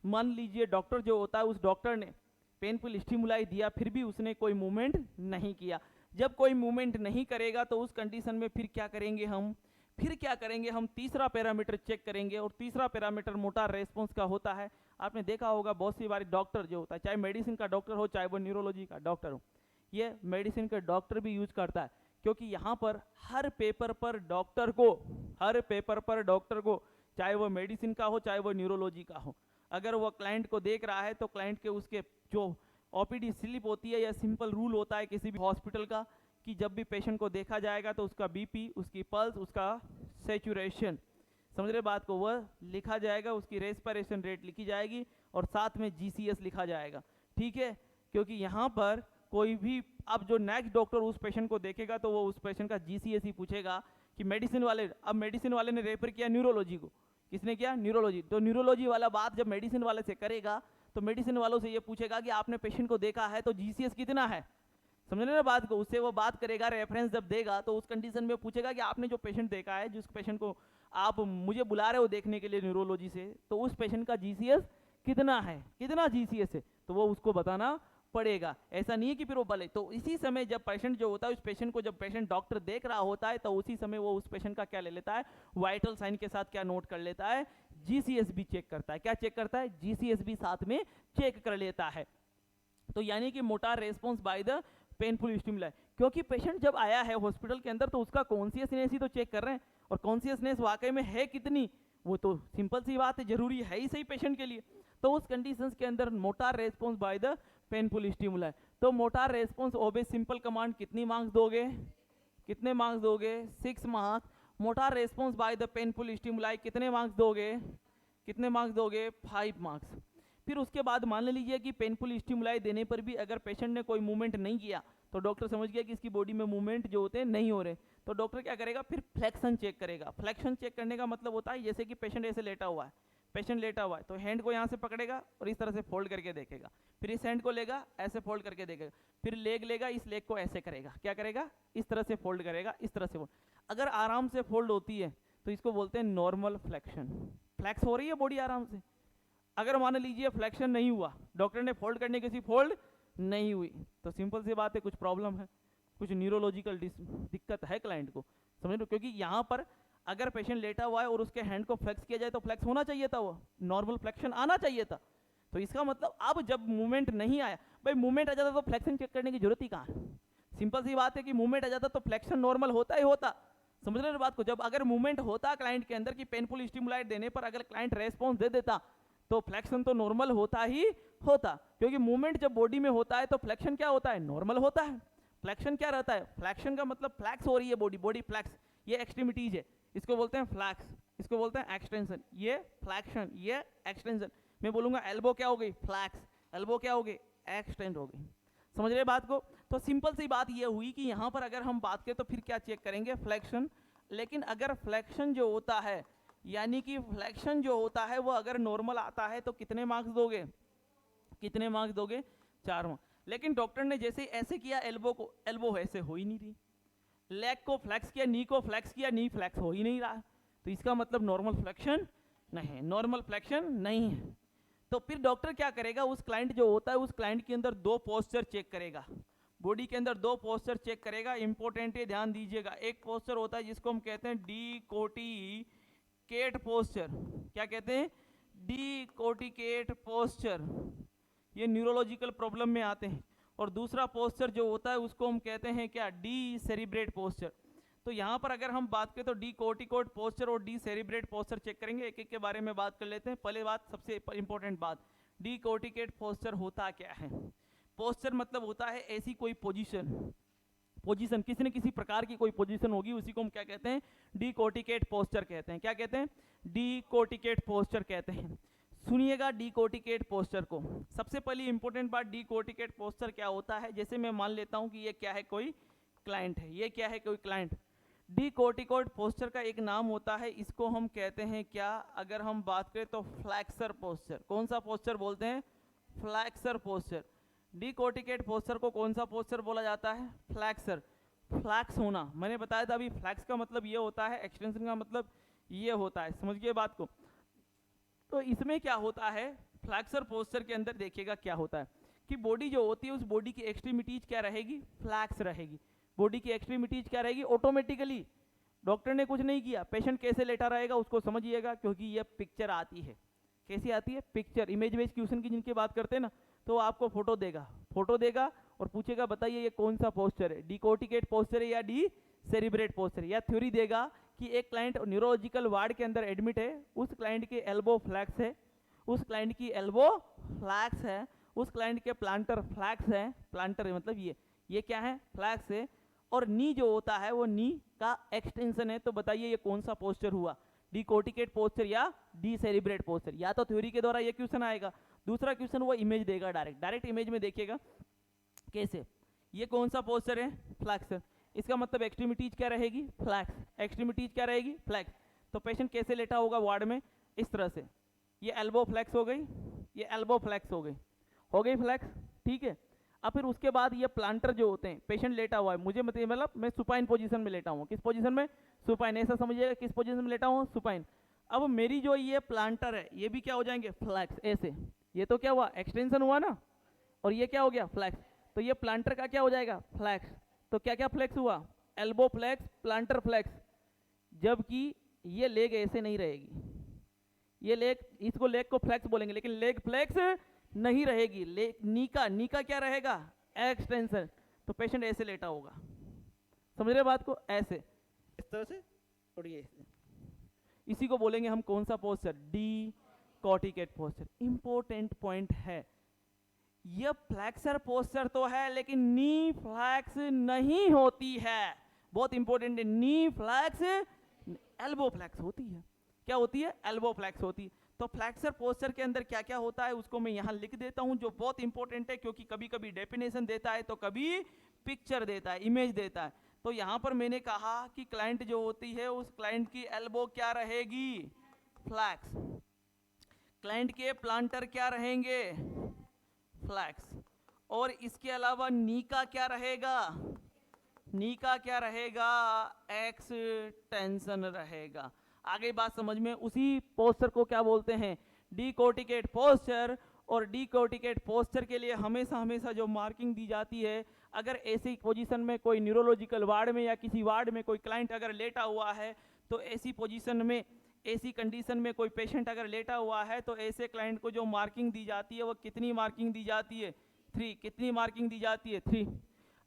मान लीजिए डॉक्टर जो होता है, उस डॉक्टर ने पेनफुल स्टिमुलाई दिया, फिर भी उसने कोई मूवमेंट नहीं किया। जब कोई मूवमेंट नहीं करेगा तो उस कंडीशन में फिर क्या करेंगे हम, फिर क्या करेंगे हम, तीसरा पैरामीटर चेक करेंगे। और तीसरा पैरामीटर मोटार रेस्पॉन्स का होता है। आपने देखा होगा बहुत सी बार डॉक्टर जो होता है, चाहे मेडिसिन का डॉक्टर हो चाहे वो न्यूरोलॉजी का डॉक्टर हो, ये मेडिसिन का डॉक्टर भी यूज करता है, क्योंकि यहाँ पर हर पेपर पर डॉक्टर को, हर पेपर पर डॉक्टर को, चाहे वो मेडिसिन का हो चाहे वो न्यूरोलॉजी का हो, अगर वो क्लाइंट को देख रहा है तो क्लाइंट के उसके जो ओपीडी स्लिप होती है या सिंपल रूल होता है किसी भी हॉस्पिटल का, कि जब भी पेशेंट को देखा जाएगा तो उसका बीपी, उसकी पल्स, उसका सैचुरेशन, समझ रहे बात को, वह लिखा जाएगा, उसकी रेस्पिरेशन रेट लिखी जाएगी और साथ में जीसीएस लिखा जाएगा। ठीक है, क्योंकि यहाँ पर कोई भी अब जो नेक्स्ट डॉक्टर उस पेशेंट को देखेगा तो वो उस पेशेंट का जीसीएस ही पूछेगा कि मेडिसिन वाले, अब मेडिसिन वाले ने रेफर किया न्यूरोलॉजी को, किसने किया, न्यूरोलॉजी, तो न्यूरोलॉजी वाला बात जब मेडिसिन वाले से करेगा तो मेडिसिन वालों से ये पूछेगा कि आपने पेशेंट को देखा है तो जीसीएस कितना है, समझ रहे ना बात को, उससे वो बात करेगा, रेफरेंस जब देगा तो उस कंडीशन में पूछेगा कि आपने जो पेशेंट देखा है, जिस पेशेंट को आप मुझे बुला रहे हो देखने के लिए न्यूरोलॉजी से, तो उस पेशेंट का जीसीएस कितना है, कितना जीसीएस है, तो वो उसको बताना पड़ेगा। ऐसा नहीं है कि फिर वो भले, तो इसी समय जब पेशेंट जो होता है, उस पेशेंट को जब पेशेंट डॉक्टर देख रहा होता है तो उसी समय वो उस पेशेंट का क्या ले लेता है, वाइटल साइन के साथ क्या नोट कर लेता है, जीसीएस भी चेक करता है। क्या चेक करता है, जीसीएस भी साथ में चेक कर लेता है। तो यानी कि motor response by the painful stimuli, क्योंकि पेशेंट जब आया है हॉस्पिटल के अंदर तो उसका कॉन्शियसनेस ही तो चेक कर रहे हैं, और कॉन्शियसनेस वाकई में है कितनी, वो तो सिंपल सी बात है, जरूरी है ही सही पेशेंट के लिए। तो उस कंडीशंस के अंदर motor response by the painful stimuli, तो मोटार रेस्पॉन्स ओबे सिंपल कमांड कितनी मार्क्स दोगे, कितने मार्क्स दोगे, 6 marks. Motor response by the painful stimuli कितने मार्क्स दोगे, कितने मार्क्स दोगे, 5 मार्क्स। फिर उसके बाद मान लीजिए कि पेनफुल स्टिमुलाई देने पर भी अगर पेशेंट ने कोई मूवमेंट नहीं किया, तो डॉक्टर समझ गया कि इसकी बॉडी में मूवमेंट जो होते हैं नहीं हो रहे, तो डॉक्टर क्या करेगा, फिर फ्लेक्शन चेक करेगा। फ्लेक्शन चेक करने का मतलब होता है जैसे कि पेशेंट ऐसे लेटा हुआ है, पेशेंट लेटा हुआ है तो हैंड को यहाँ से पकड़ेगा और इस तरह से फोल्ड करके देखेगा, फिर इस हैंड को लेगा ऐसे फोल्ड करके देखेगा, फिर लेग लेगा, इस लेग को ऐसे करेगा, क्या करेगा, इस तरह से फोल्ड करेगा, इस तरह से फोल्ड। अगर आराम से फोल्ड होती है तो इसको बोलते हैं नॉर्मल फ्लेक्शन, फ्लेक्स हो रही है बॉडी आराम से। अगर मान लीजिए फ्लेक्शन नहीं हुआ, डॉक्टर ने फोल्ड करने की फोल्ड नहीं हुई, तो सिंपल सी बात है कुछ प्रॉब्लम है, कुछ न्यूरोलॉजिकल दिक्कत है क्लाइंट को, समझ लो। क्योंकि यहाँ पर अगर पेशेंट लेटा हुआ है और उसके हैंड को फ्लेक्स किया जाए तो फ्लेक्स होना चाहिए था, वो नॉर्मल फ्लेक्शन आना चाहिए था, तो इसका मतलब अब जब मूवमेंट नहीं आया, भाई मूवमेंट आ जाता तो फ्लेक्शन चेक करने की जरूरत ही कहाँ है। सिंपल सी बात है कि मूवमेंट आ जाता तो फ्लेक्शन नॉर्मल होता ही होता। समझ रहे हो बात को? जब अगर मूवमेंट होता क्लाइंट के अंदर कि पेनफुल स्टिमुलाइट देने पर अगर क्लाइंट रेस्पॉन्स दे देता तो फ्लेक्शन तो नॉर्मल होता ही होता, क्योंकि मूवमेंट जब बॉडी में होता है तो फ्लेक्शन क्या होता है? नॉर्मल होता है। फ्लेक्शन क्या रहता है? फ्लेक्शन का मतलब फ्लैक्स हो रही है बॉडी, बॉडी फ्लैक्स, ये एक्सट्रीमिटीज है, इसको बोलते हैं फ्लैक्स, इसको बोलते हैं एक्सटेंशन। ये फ्लैक्शन, ये एक्सटेंशन। मैं बोलूंगा एल्बो क्या हो गई? फ्लैक्स। एल्बो क्या हो गई? एक्सटेंड हो गई। समझ रहे बात को? तो सिंपल सी बात ये हुई कि यहाँ पर अगर हम बात करें तो फिर क्या चेक करेंगे? फ्लेक्शन। लेकिन अगर फ्लेक्शन जो होता है, यानी कि फ्लेक्शन जो होता है वो अगर नॉर्मल आता है तो कितने मार्क्स दोगे? कितने मार्क्स दोगे? 4 मार्क्स। लेकिन डॉक्टर ने जैसे ऐसे किया एल्बो को, एल्बो ऐसे हो ही नहीं रही। लेग को फ्लेक्स किया, नी को फ्लेक्स किया, नी फ्लेक्स हो ही नहीं रहा। तो इसका मतलब नॉर्मल फ्लेक्शन नहीं, नॉर्मल फ्लेक्शन नहीं है। तो फिर डॉक्टर क्या करेगा? उस क्लाइंट जो होता है उस क्लाइंट के अंदर 2 पोस्चर चेक करेगा, बॉडी के अंदर 2 पोस्चर चेक करेगा। इंपॉर्टेंट है, ध्यान दीजिएगा। एक पोस्चर होता है जिसको हम कहते हैं डीकोटिकेट पोस्चर। क्या कहते हैं? डीकोटिकेट पोस्चर। ये न्यूरोलॉजिकल प्रॉब्लम में आते हैं। और दूसरा पोस्चर जो होता है उसको हम कहते हैं क्या? डीसेरिब्रेट पोस्चर। तो यहाँ पर अगर हम बात करें तो डीकोटिकोट पोस्चर और डीसेरिब्रेट पोस्चर चेक करेंगे, एक एक के बारे में बात कर लेते हैं। पहले बात, सबसे इंपॉर्टेंट बात, डीकोटिकेट पोस्चर होता क्या है? पोस्चर मतलब होता है ऐसी कोई पोजीशन, पोजीशन किसी न किसी प्रकार की कोई पोजीशन होगी, उसी को हम क्या कहते हैं? डीकोटिकेट पोस्चर कहते हैं। क्या कहते हैं? डीकोटिकेट पोस्चर कहते हैं। सुनिएगा डीकोटिकेट पोस्चर को। सबसे पहली इंपॉर्टेंट बात, डीकोटिकेट पोस्चर क्या होता है? जैसे मैं मान लेता हूं कि ये क्या है? कोई क्लाइंट है। ये क्या है? कोई क्लाइंट। डीकोटिकोट पोस्चर का एक नाम होता है, इसको हम कहते हैं क्या? अगर हम बात करें तो फ्लैक्सर पोस्चर। कौन सा पोस्चर बोलते हैं? Flexor posture. डीकोटिकेट पोस्चर को कौन सा पोस्चर बोला जाता है? फ्लैक्सर। फ्लैक्स होना, मैंने बताया था अभी, फ्लैक्स का मतलब ये होता है, एक्सटेंशन का मतलब ये होता है। समझ गए बात को? तो इसमें क्या होता है? फ्लैक्सर पोस्चर के अंदर देखिएगा क्या होता है कि बॉडी जो होती है उस बॉडी की एक्सट्रीमिटीज क्या रहेगी? फ्लैक्स रहेगी। बॉडी की एक्सट्रीमिटीज क्या रहेगी? ऑटोमेटिकली। डॉक्टर ने कुछ नहीं किया, पेशेंट कैसे लेटा रहेगा उसको समझिएगा, क्योंकि ये पिक्चर आती है। कैसी आती है? पिक्चर। इमेज बेस्ड क्वेश्चन की जिनकी बात करते हैं ना, तो आपको फोटो देगा, फोटो देगा और पूछेगा बताइए ये कौन सा पोस्चर है? डीकोटिकेट पोस्चर है या डीसेरिब्रेट पोस्चर? या थ्योरी देगा कि एक क्लाइंट न्यूरोलॉजिकल वार्ड के अंदर एडमिट है, उस क्लाइंट के एल्बो फ्लैक्स है, उस क्लाइंट की एल्बो फ्लैक्स है, उस क्लाइंट के प्लांटर फ्लैक्स है। प्लांटर मतलब ये क्या है? फ्लैक्स है। और नी जो होता है वो नी का एक्सटेंशन है। तो बताइए ये कौन सा पोस्चर हुआ? डीकोटिकेट पोस्चर या डीसेरिब्रेट पोस्चर? या तो थ्योरी के द्वारा ये क्वेश्चन आएगा, दूसरा क्वेश्चन वो इमेज देगा, डायरेक्ट इमेज में देखिएगा कैसे। ये कौन सा पोस्चर है? फ्लैक्सर। इसका मतलब एक्सट्रीमिटीज क्या रहेगी? फ्लैक्स। एक्सट्रीमिटीज क्या रहेगी? फ्लैक्स। तो पेशेंट कैसे लेटा होगा वार्ड में? इस तरह से। ये एल्बो फ्लैक्स हो गई, ये एल्बो फ्लैक्स हो गई फ्लैक्स, ठीक है। अब फिर उसके बाद ये प्लांटर जो होते हैं, पेशेंट लेटा हुआ है, मुझे मतलब मैं सुपाइन पोजीशन में लेटा हूँ। किस पोजीशन में? सुपाइन। ऐसा समझिएगा किस पोजीशन में लेटा हूँ? सुपाइन। अब मेरी जो ये प्लांटर है ये भी क्या हो जाएंगे? फ्लैक्स। ऐसे। ये तो क्या हुआ? एक्सटेंशन हुआ ना, और ये क्या हो गया? फ्लैक्स। तो ये प्लांटर का क्या हो जाएगा? फ्लैक्स। तो क्या क्या फ्लैक्स हुआ? Elbow flex, plantar flex. जबकि ये लेग ऐसे नहीं रहेगी, ये लेग, इसको लेग को फ्लैक्स बोलेंगे, लेकिन लेग फ्लैक्स नहीं रहेगी। नी का क्या रहेगा? एक्सटेंशन। तो पेशेंट ऐसे लेटा होगा। समझ रहे बात को? ऐसे, इस तरह से, और ये ऐसे। इसी को बोलेंगे हम कौन सा पोस्चर? डीकोटिकेट पोस्चर। इंपॉर्टेंट पॉइंट है, यह फ्लैक्सर पोस्चर तो है लेकिन नी फ्लैक्स नहीं होती है। बहुत इंपॉर्टेंट है, नी फ्लैक्स, एल्बो फ्लैक्स होती है। क्या होती है? एल्बो फ्लैक्स होती है। तो फ्लैक्सर पोस्चर के अंदर क्या क्या होता है उसको मैं यहाँ लिख देता हूँ, जो बहुत इंपॉर्टेंट है, क्योंकि कभी कभी डेफिनेशन देता है तो कभी पिक्चर देता है, इमेज देता है। तो यहाँ पर मैंने कहा कि क्लाइंट जो होती है उस क्लाइंट की एल्बो क्या रहेगी? फ्लैक्स। क्लाइंट के प्लांटर क्या रहेंगे? फ्लैक्स। और इसके अलावा नी का क्या रहेगा? नी का क्या रहेगा? एक्सटेंशन रहेगा। आगे बात समझ में? उसी पोस्चर को क्या बोलते हैं? डीकोटिकेट पोस्चर। और डीकोटिकेट पोस्चर के लिए हमेशा हमेशा जो मार्किंग दी जाती है, अगर ऐसी पोजीशन में कोई न्यूरोलॉजिकल वार्ड में या किसी वार्ड में कोई क्लाइंट अगर लेटा हुआ है तो ऐसी पोजीशन में ऐसी कंडीशन में कोई पेशेंट अगर लेटा हुआ है तो ऐसे क्लाइंट को जो मार्किंग दी जाती है वो कितनी मार्किंग दी जाती है? 3। कितनी मार्किंग दी जाती है? 3।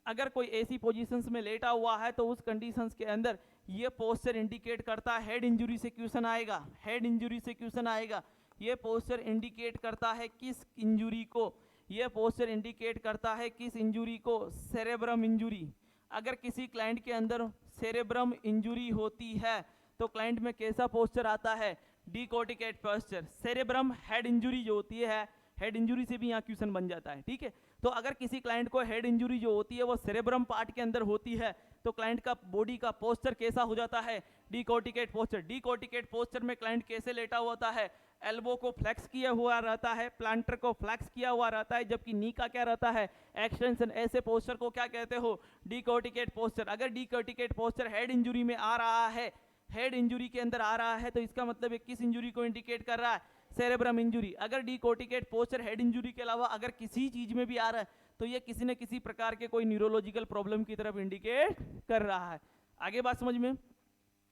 अगर कोई ऐसी पोजीशंस में लेटा हुआ है तो उस कंडीशंस के अंदर ये पोस्चर इंडिकेट करता है हेड इंजरी से क्वेश्चन आएगा, हेड इंजरी से क्वेश्चन आएगा। ये पोस्चर इंडिकेट करता है किस इंजरी को? ये पोस्चर इंडिकेट करता है किस इंजरी को? Cerebrum injury. अगर किसी क्लाइंट के अंदर सेरेब्रम इंजरी होती है तो क्लाइंट में कैसा पोस्चर आता है? डिकोर्टिकेट पोस्चर। सेरेब्रम हेड इंजरी जो होती है, हेड इंजरी से भी यहाँ क्वेश्चन बन जाता है, ठीक है। तो अगर किसी क्लाइंट को हेड इंजरी जो होती है वो सेरेब्रम पार्ट के अंदर होती है तो क्लाइंट का बॉडी का पोस्चर कैसा हो जाता है? डिकोर्टिकेट पोस्चर। डिकोर्टिकेट पोस्चर में क्लाइंट कैसे लेटा होता है? एल्बो को फ्लेक्स किया हुआ रहता है, प्लांटर को फ्लेक्स किया हुआ रहता है, जबकि नी का क्या रहता है? एक्सटेंशन। ऐसे पोस्चर को क्या कहते हो? डिकोर्टिकेट पोस्चर। अगर डिकोर्टिकेट पोस्चर हेड इंजरी में आ रहा है, हेड इंजरी के अंदर आ रहा है तो इसका मतलब है किस इंजरी को इंडिकेट कर रहा है? Cerebrum injury. अगर डिकोर्टिकेट पोस्चर हेड इंजरी के अलावा अगर किसी चीज में भी आ रहा है तो ये किसी न किसी प्रकार के कोई न्यूरोलॉजिकल प्रॉब्लम की तरफ इंडिकेट कर रहा है। आगे बात समझ में।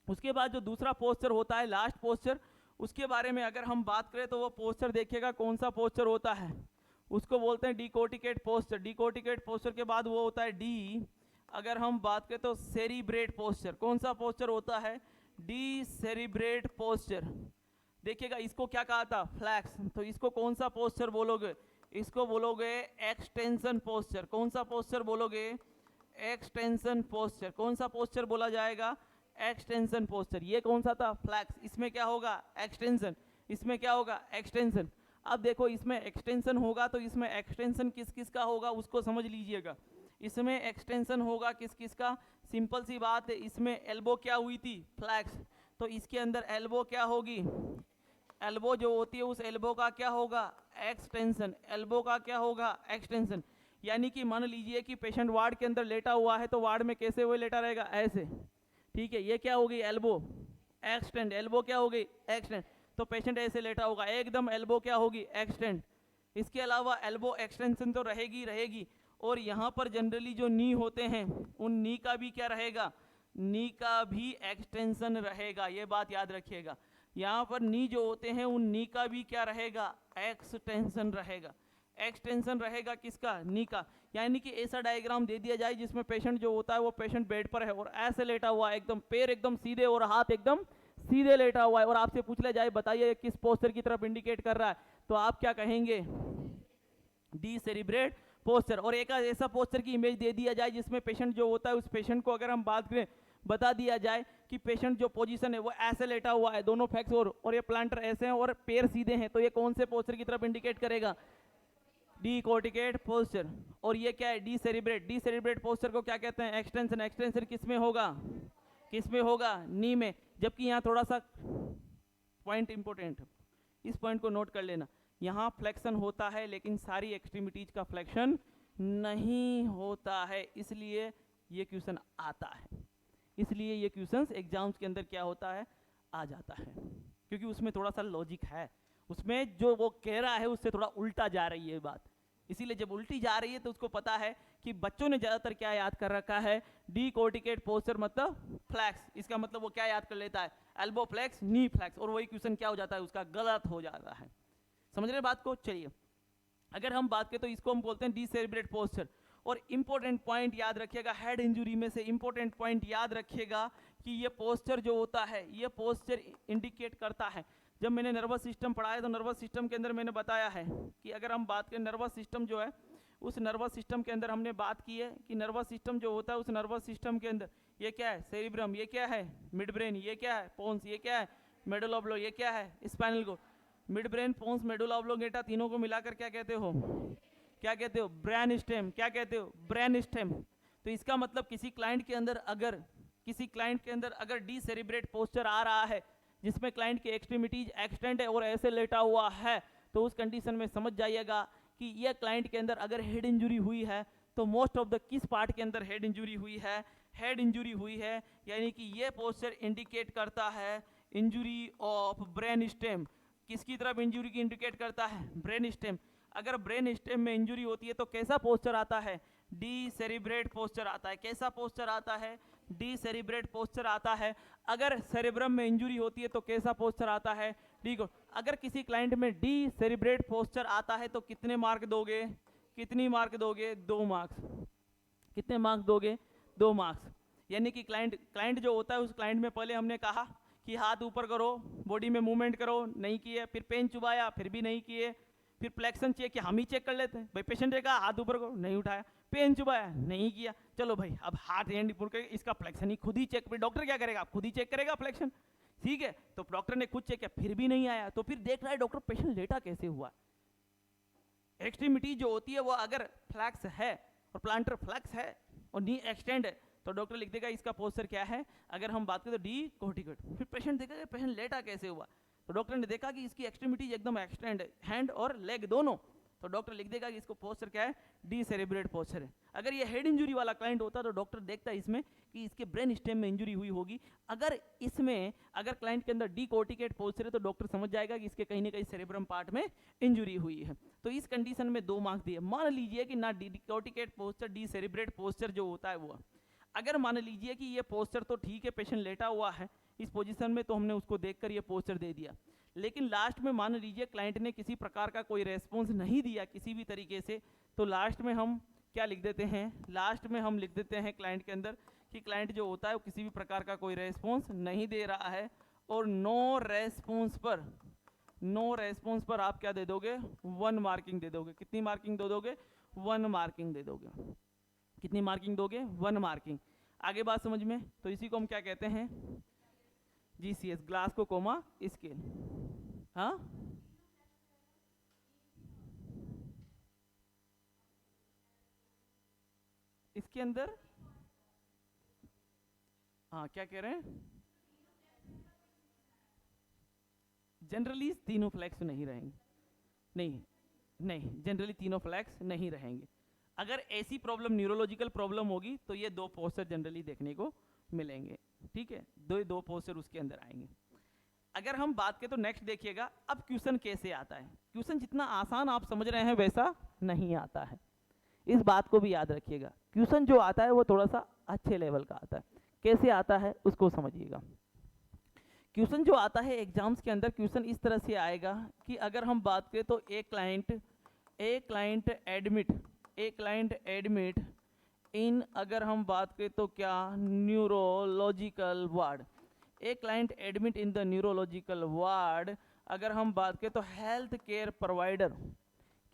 उसके बाद जो दूसरा पोस्चर होता है, लास्ट पोस्चर, उसके बारे में अगर हम बात करें तो वो पोस्चर देखिएगा कौन सा पोस्चर होता है, उसको बोलते हैं डिकोर्टिकेट पोस्चर। डिकोर्टिकेट पोस्चर के बाद वो होता है डी। अगर हम बात करें तो सेरिब्रेट पोस्चर। कौन सा पोस्चर होता है? Decerebrate posture. देखिएगा इसको क्या कहा था? फ्लैक्स। तो इसको कौन सा पोस्चर बोलोगे? इसको बोलोगे एक्सटेंशन पोस्चर। कौन सा पोस्चर बोलोगे? Extension posture. कौन सा पोस्चर बोला जाएगा? Extension posture. ये कौन सा था? फ्लैक्स। इसमें क्या होगा? एक्सटेंशन। इसमें क्या होगा? एक्सटेंशन। अब देखो इसमें एक्सटेंशन होगा तो इसमें एक्सटेंशन किस किस का होगा उसको समझ लीजिएगा। इसमें एक्सटेंशन होगा किस किस का? सिंपल सी बात है, इसमें एल्बो क्या हुई थी? फ्लैक्स। तो इसके अंदर एल्बो क्या होगी? एल्बो जो होती है उस एल्बो का क्या होगा? एक्सटेंशन। एल्बो का क्या होगा? एक्सटेंशन। यानी कि मान लीजिए कि पेशेंट वार्ड के अंदर लेटा हुआ है तो वार्ड में कैसे वो लेटा रहेगा? ऐसे, ठीक है। ये क्या होगी? Elbow extend. एल्बो क्या होगी? एक्सटेंड। तो पेशेंट ऐसे लेटा होगा एकदम, एल्बो क्या होगी? एक्सटेंड। इसके अलावा एल्बो एक्सटेंशन तो रहेगी रहेगी। और यहाँ पर जनरली जो नी होते हैं उन नी का भी क्या रहेगा? नी का भी एक्सटेंशन रहेगा। ये बात याद रखिएगा। यहाँ पर नी जो होते हैं उन नी का भी क्या रहेगा? एक्सटेंशन रहेगा। एक्सटेंशन रहेगा किसका? नी का। यानी कि ऐसा डायग्राम दे दिया जाए जिसमें पेशेंट जो होता है वो पेशेंट बेड पर है और ऐसे लेटा हुआ है, एकदम पैर एकदम सीधे और हाथ एकदम सीधे लेटा हुआ है, और आपसे पूछ लिया जाए बताइए किस पोस्चर की तरफ इंडिकेट कर रहा है, तो आप क्या कहेंगे? Decerebrate posture. और एक ऐसा पोस्चर की इमेज दे दिया जाए जिसमें पेशेंट जो होता है उस पेशेंट को अगर हम बात करें, बता दिया जाए कि पेशेंट जो पोजीशन है वो ऐसे लेटा हुआ है, दोनों फ्लेक्स और ये प्लांटर ऐसे हैं और पैर सीधे हैं, तो ये कौन से पोस्चर की तरफ इंडिकेट करेगा? डिकोर्टिकेट पोस्चर। और ये क्या है? डी सेरिब्रेट। डी सेरिब्रेट पोस्चर को क्या कहते हैं? एक्सटेंशन। एक्सटेंशन किस में होगा? किस में होगा? नी में। जबकि यहाँ थोड़ा सा पॉइंट इंपॉर्टेंट, इस पॉइंट को नोट कर लेना। यहाँ फ्लेक्शन होता है लेकिन सारी एक्सट्रीमिटीज का फ्लेक्शन नहीं होता है, इसलिए ये क्वेश्चन आता है। इसलिए ये क्वेश्चंस एग्जाम्स के अंदर क्या होता है? आ जाता है, क्योंकि उसमें थोड़ा सा लॉजिक है, उसमें जो वो कह रहा है उससे थोड़ा उल्टा जा रही है बात। इसीलिए जब उल्टी जा रही है तो उसको पता है कि बच्चों ने ज़्यादातर क्या याद कर रखा है? डिकोर्टिकेट पोस्चर मतलब फ्लैक्स। इसका मतलब वो क्या याद कर लेता है? एल्बो फ्लैक्स, नी फ्लैक्स, और वही क्वेश्चन क्या हो जाता है? उसका गलत हो जाता है। समझ रहे बात को? चलिए अगर हम बात करें तो इसको हम बोलते हैं डिसेरिब्रेट पोस्चर। और इंपॉर्टेंट पॉइंट याद रखिएगा, हेड इंजरी में से इंपॉर्टेंट पॉइंट याद रखिएगा कि ये पोस्चर जो होता है ये पोस्चर इंडिकेट करता है। जब मैंने नर्वस सिस्टम पढ़ाया तो नर्वस सिस्टम के अंदर मैंने बताया है कि अगर हम बात करें नर्वस सिस्टम जो है, उस नर्वस सिस्टम के अंदर हमने बात की है कि नर्वस सिस्टम जो होता है उस नर्वस सिस्टम के अंदर ये क्या है? सेरिब्रम। ये क्या है? Mid brain. ये क्या है? पोन्स। ये क्या है? Medulla oblongata. ये क्या है? Spinal cord. Mid brain, pons, medulla oblongata, तीनों को मिलाकर क्या कहते हो? क्या कहते हो? Brain stem. क्या कहते हो? Brain stem. तो इसका मतलब किसी क्लाइंट के अंदर अगर डी सेरिब्रेट पोस्चर आ रहा है जिसमें क्लाइंट के एक्सट्रीमिटीज एक्सटेंड है और ऐसे लेटा हुआ है, तो उस कंडीशन में समझ जाइएगा कि ये क्लाइंट के अंदर अगर हेड इंजरी हुई है तो मोस्ट ऑफ द किस पार्ट के अंदर हेड इंजरी हुई है? हेड इंजरी हुई है। यानी कि ये पोस्चर इंडिकेट करता है इंजरी ऑफ ब्रेन स्टेम। किसकी तरफ इंजरी की इंडिकेट करता है? Brain stem. अगर ब्रेन स्टेम में इंजरी होती है तो कैसा पोस्चर आता है? डी सेरिब्रेट पोस्चर आता है। कैसा पोस्चर आता है? डिसेरिब्रेट पोस्चर आता है। अगर सेरेब्रम में इंजुरी होती है तो कैसा पोस्चर आता है, ठीक है। अगर किसी क्लाइंट में डिसेरिब्रेट पोस्चर आता है तो कितने मार्क दोगे, कितनी मार्क दोगे, 2 मार्क्स। कितने मार्क्स दोगे, 2 मार्क्स। यानी कि क्लाइंट जो होता है, उस क्लाइंट में पहले हमने कहा कि हाथ ऊपर करो, बॉडी में मूवमेंट करो, नहीं किए, फिर पेन चुभाया, फिर भी नहीं किए, फिर फ्लेक्शन चेक किया, हम ही चेक कर लेते हैं भाई, पेशेंट ने कहा हाथ ऊपर करो, नहीं उठाया, पेन चुभाया, नहीं किया, चलो भाई अब हाथ हैंड ऊपर करके इसका फ्लेक्शन ही खुद ही चेक, डॉक्टर क्या करेगा, खुद ही चेक करेगा फ्लेक्शन, ठीक है। तो डॉक्टर ने खुद चेक किया, फिर भी नहीं आया, तो फिर देख रहा है डॉक्टर पेशेंट लेटा कैसे हुआ। एक्सट्रीमिटी जो होती है वो अगर फ्लैक्स है और प्लांटर फ्लैक्स है और नी एक्सटेंड है तो डॉक्टर लिख देगा इसका पोस्चर क्या है। अगर हम बात करें तो डी कोर्टिकेट, फिर पेशेंट देखेगा पेशेंट लेटा कैसे हुआ, तो डॉक्टर ने देखा कि इसकी एक्सट्रीमिटी एकदम एक्सटेंड है, हैंड और लेग दोनों, तो डॉक्टर लिख देगा कि इसको पोस्चर क्या है, डिसेरिब्रेट पोस्चर है। अगर ये हेड इंजुरी वाला क्लाइंट होता तो डॉक्टर देखता है इसमें कि इसके ब्रेन स्टेम में इंजुरी हुई होगी। अगर इसमें अगर क्लाइंट के अंदर डी कोर्टिकेट पोस्चर है तो डॉक्टर समझ जाएगा कि इसके कहीं ना कहीं सेरेब्रम पार्ट में इंजुरी हुई है। तो इस कंडीशन में 2 मार्क्स दिए। मान लीजिए कि ना डी कोर्टिकेट पोस्चर, डिसेरिब्रेट पोस्चर जो होता है वो, अगर मान लीजिए कि ये पोस्चर तो ठीक है, पेशेंट लेटा हुआ है इस पोजीशन में, तो हमने उसको देखकर ये पोस्चर दे दिया, लेकिन लास्ट में मान लीजिए क्लाइंट ने किसी प्रकार का कोई रेस्पॉन्स नहीं दिया किसी भी तरीके से, तो लास्ट में हम क्या लिख देते हैं, लास्ट में हम लिख देते हैं क्लाइंट के अंदर कि क्लाइंट जो होता है वो किसी भी प्रकार का कोई रेस्पॉन्स नहीं दे रहा है, और नो रेस्पॉन्स पर आप क्या दे दोगे, 1 मार्किंग दे दोगे। कितनी मार्किंग दे दोगे, 1 मार्किंग दे दोगे। कितनी मार्किंग दोगे, 1 मार्किंग। आगे बात समझ में, तो इसी को हम क्या कहते हैं, GCS, ग्लास को कोमा स्केल। हाँ इसके अंदर, हाँ क्या कह रहे हैं, जनरली तीनों फ्लैक्स नहीं रहेंगे, नहीं जनरली तीनों फ्लैक्स नहीं रहेंगे। अगर ऐसी प्रॉब्लम न्यूरोलॉजिकल प्रॉब्लम होगी तो ये 2 पोस्चर जनरली देखने को मिलेंगे, ठीक है, दो पोस्चर उसके अंदर आएंगे। अगर हम बात करें तो नेक्स्ट देखिएगा, अब क्वेश्चन कैसे आता है। क्वेश्चन जितना आसान आप समझ रहे हैं वैसा नहीं आता है, इस बात को भी याद रखिएगा। क्वेश्चन जो आता है वो थोड़ा सा अच्छे लेवल का आता है। कैसे आता है उसको समझिएगा। क्वेश्चन जो आता है एग्जाम्स के अंदर, क्वेश्चन इस तरह से आएगा कि अगर हम बात करें तो एक क्लाइंट एडमिट इन, अगर हम बात करें तो क्या, न्यूरोलॉजिकल वार्ड। एक client admit in the neurological ward, अगर हम बात करें तो हेल्थ केयर प्रोवाइडर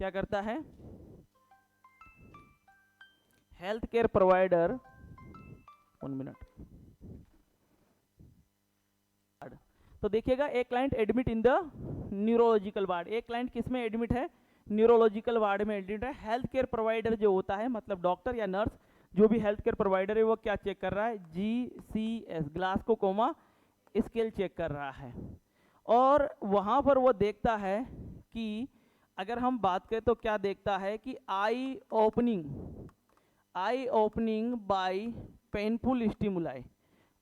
क्या करता है, हेल्थ केयर प्रोवाइडर, 1 मिनट। तो देखिएगा एक client admit in the neurological ward, एक क्लाइंट किस में एडमिट है, न्यूरोलॉजिकल वार्ड में एडमिट है। हेल्थ केयर प्रोवाइडर जो होता है मतलब डॉक्टर या नर्स, जो भी हेल्थ केयर प्रोवाइडर है वो क्या चेक कर रहा है, GCS, ग्लास को कोमा स्केल चेक कर रहा है। और वहाँ पर वो देखता है कि अगर हम बात करें तो क्या देखता है कि eye opening by painful stimuli,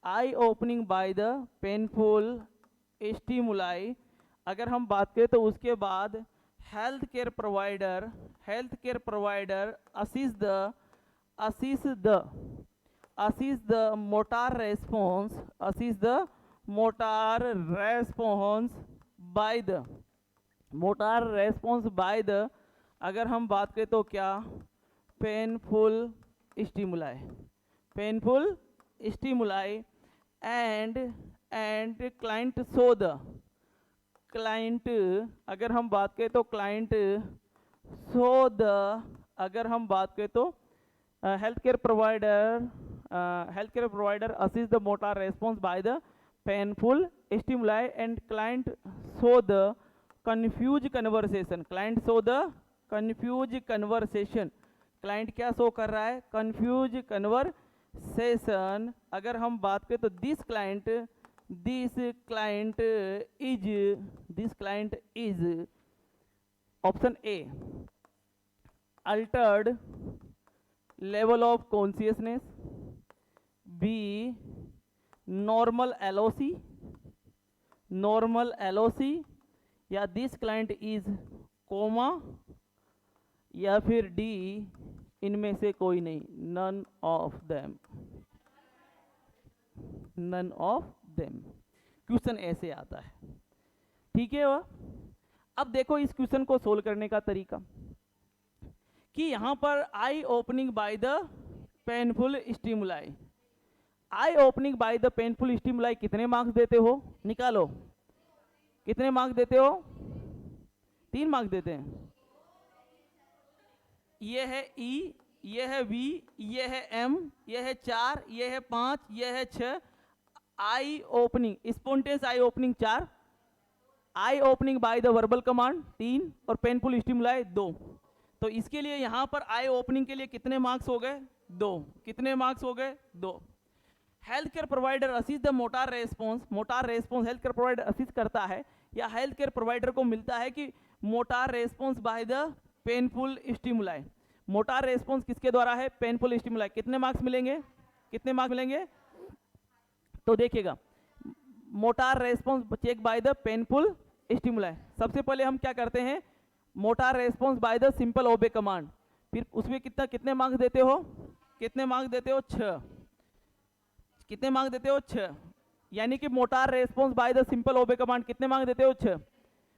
eye opening by the painful stimuli. अगर हम बात करें तो उसके बाद health care provider assess the motor response by the अगर हम बात करें तो क्या, पेनफुल स्टिमुलाई एंड क्लाइंट अगर हम बात करें तो क्लाइंट अगर हम बात करें तो health care provider assess the motor response by the painful stimuli and client show the confused conversation, client क्या शो कर रहा है, confused conversation। अगर हम बात करें तो this client is option A, altered level of consciousness, B normal LOC, या दिस क्लाइंट इज कोमा, या फिर डी इनमें से कोई नहीं, none of them. None of them. Question ऐसे आता है, ठीक है। वह अब देखो इस क्वेश्चन को सोल्व करने का तरीका कि यहां पर eye opening by the painful stimuli, eye opening by the painful stimuli कितने मार्क्स देते हो, निकालो। कितने मार्क्स देते हो? 3 मार्क्स देते हैं। ये है ई, ये है वी, ये है एम, ये है 4, ये है 5, ये है 6। Eye opening, spontaneous eye opening 4, eye opening by the verbal command 3 और पेनफुल स्टिमुलाई 2। तो इसके लिए यहां पर आई ओपनिंग के लिए कितने मार्क्स हो गए? 2। कितने मार्क्स हो गए? 2। Health care provider assist the motor response, motor response health care provider assist करता है या हेल्थ केयर प्रोवाइडर को मिलता है कि motor response by the painful stimuli. Motor response किसके द्वारा है? Painful stimuli. कितने मार्क्स मिलेंगे? कितने मार्क्स मिलेंगे? तो देखिएगा, motor response check by the painful stimuli. सबसे पहले हम क्या करते हैं? Motor response by the simple obey command, फिर उसमें कितने मार्क्स देते हो? कितने मार्क्स देते हो? 6। कितने मार्क्स देते हो? 6। यानी कि motor response by the simple obey command कितने मार्क्स देते हो? 6।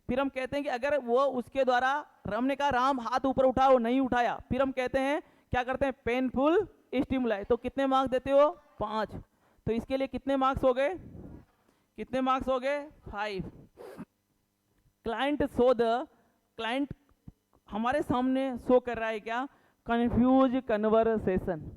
फिर हम कहते हैं कि अगर वो उसके द्वारा, हमने कहा राम हाथ ऊपर उठाओ, नहीं उठाया, फिर हम कहते हैं क्या करते हैं? Painful stimuli. तो कितने मार्क्स देते हो? 5। तो इसके लिए कितने मार्क्स हो गए? कितने मार्क्स हो गए? 5। क्लाइंट शो द, क्लाइंट हमारे सामने शो कर रहा है क्या? कंफ्यूज कन्वर्सेशन,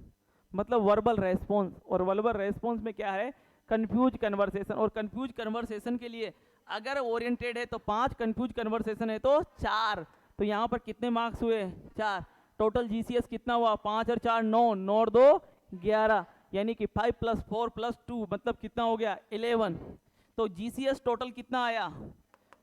मतलब वर्बल रेस्पॉन्स। और वर्बल रेस्पॉन्स में क्या है? Confuse conversation. और कंफ्यूज कन्वर्सेशन के लिए अगर ओरिएंटेड है तो 5, कंफ्यूज कन्वर्सेशन है तो 4। तो यहाँ पर कितने मार्क्स हुए? 4। टोटल जीसीएस कितना हुआ? 5 और 4 9, 9 और 2 11, यानी कि 5 + 4 + 2 मतलब कितना हो गया? 11। तो जीसीएस टोटल कितना आया?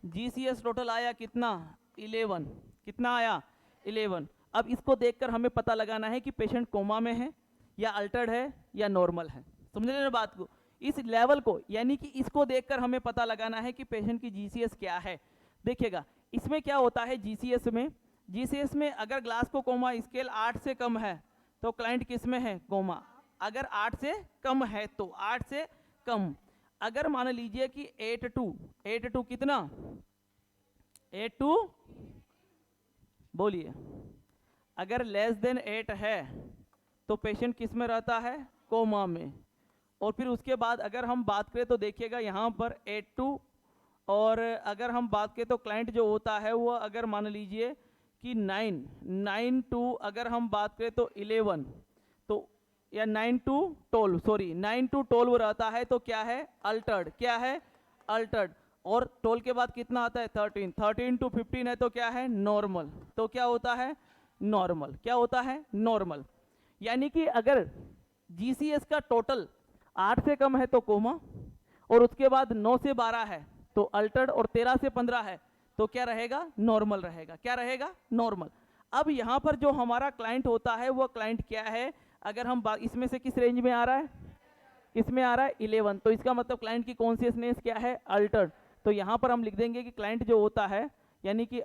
जीसीएस टोटल आया कितना? 11। कितना आया? 11। अब इसको देखकर हमें पता लगाना है कि पेशेंट कोमा में है या अल्टर्ड है या नॉर्मल है। समझ रहे ना बात को? इस लेवल को, यानी कि इसको देखकर हमें पता लगाना है कि पेशेंट की जीसीएस क्या है। देखिएगा इसमें क्या होता है, जीसीएस में अगर ग्लास को कोमा स्केल 8 से कम है तो क्लाइंट किस में है? कोमा। अगर 8 से कम है तो 8 से कम। अगर मान लीजिए कि 8 टू कितना? 8 टू बोलिए, अगर <8 है तो पेशेंट किस में रहता है? कोमा में। और फिर उसके बाद अगर हम बात करें तो देखिएगा यहाँ पर 8 टू, और अगर हम बात करें तो क्लाइंट जो होता है वो अगर मान लीजिए कि 9 टू, अगर हम बात करें तो 11, तो या 9 टू 12, सॉरी 9 टू 12 रहता है तो क्या है? अल्टर्ड। क्या है? अल्टर्ड। और 12 के बाद कितना आता है? 13। 13 टू 15 है तो क्या है? नॉर्मल। तो क्या होता है? नॉर्मल। क्या होता है? नॉर्मल। यानी कि अगर जीसीएस का टोटल 8 से कम है तो कोमा, और उसके बाद 9 से 12 है तो अल्टर्ड, और 13 से 15 है तो क्या रहेगा? नॉर्मल रहेगा। क्या रहेगा? नॉर्मल। अब यहाँ पर जो हमारा क्लाइंट होता है वो क्लाइंट क्या है? अगर हम इसमें से किस रेंज में आ रहा है? किसमें आ रहा है? 11। तो इसका मतलब क्लाइंट की कॉन्शियसनेस क्या है? अल्टर्ड। तो यहाँ पर हम लिख देंगे कि क्लाइंट जो होता है, यानी कि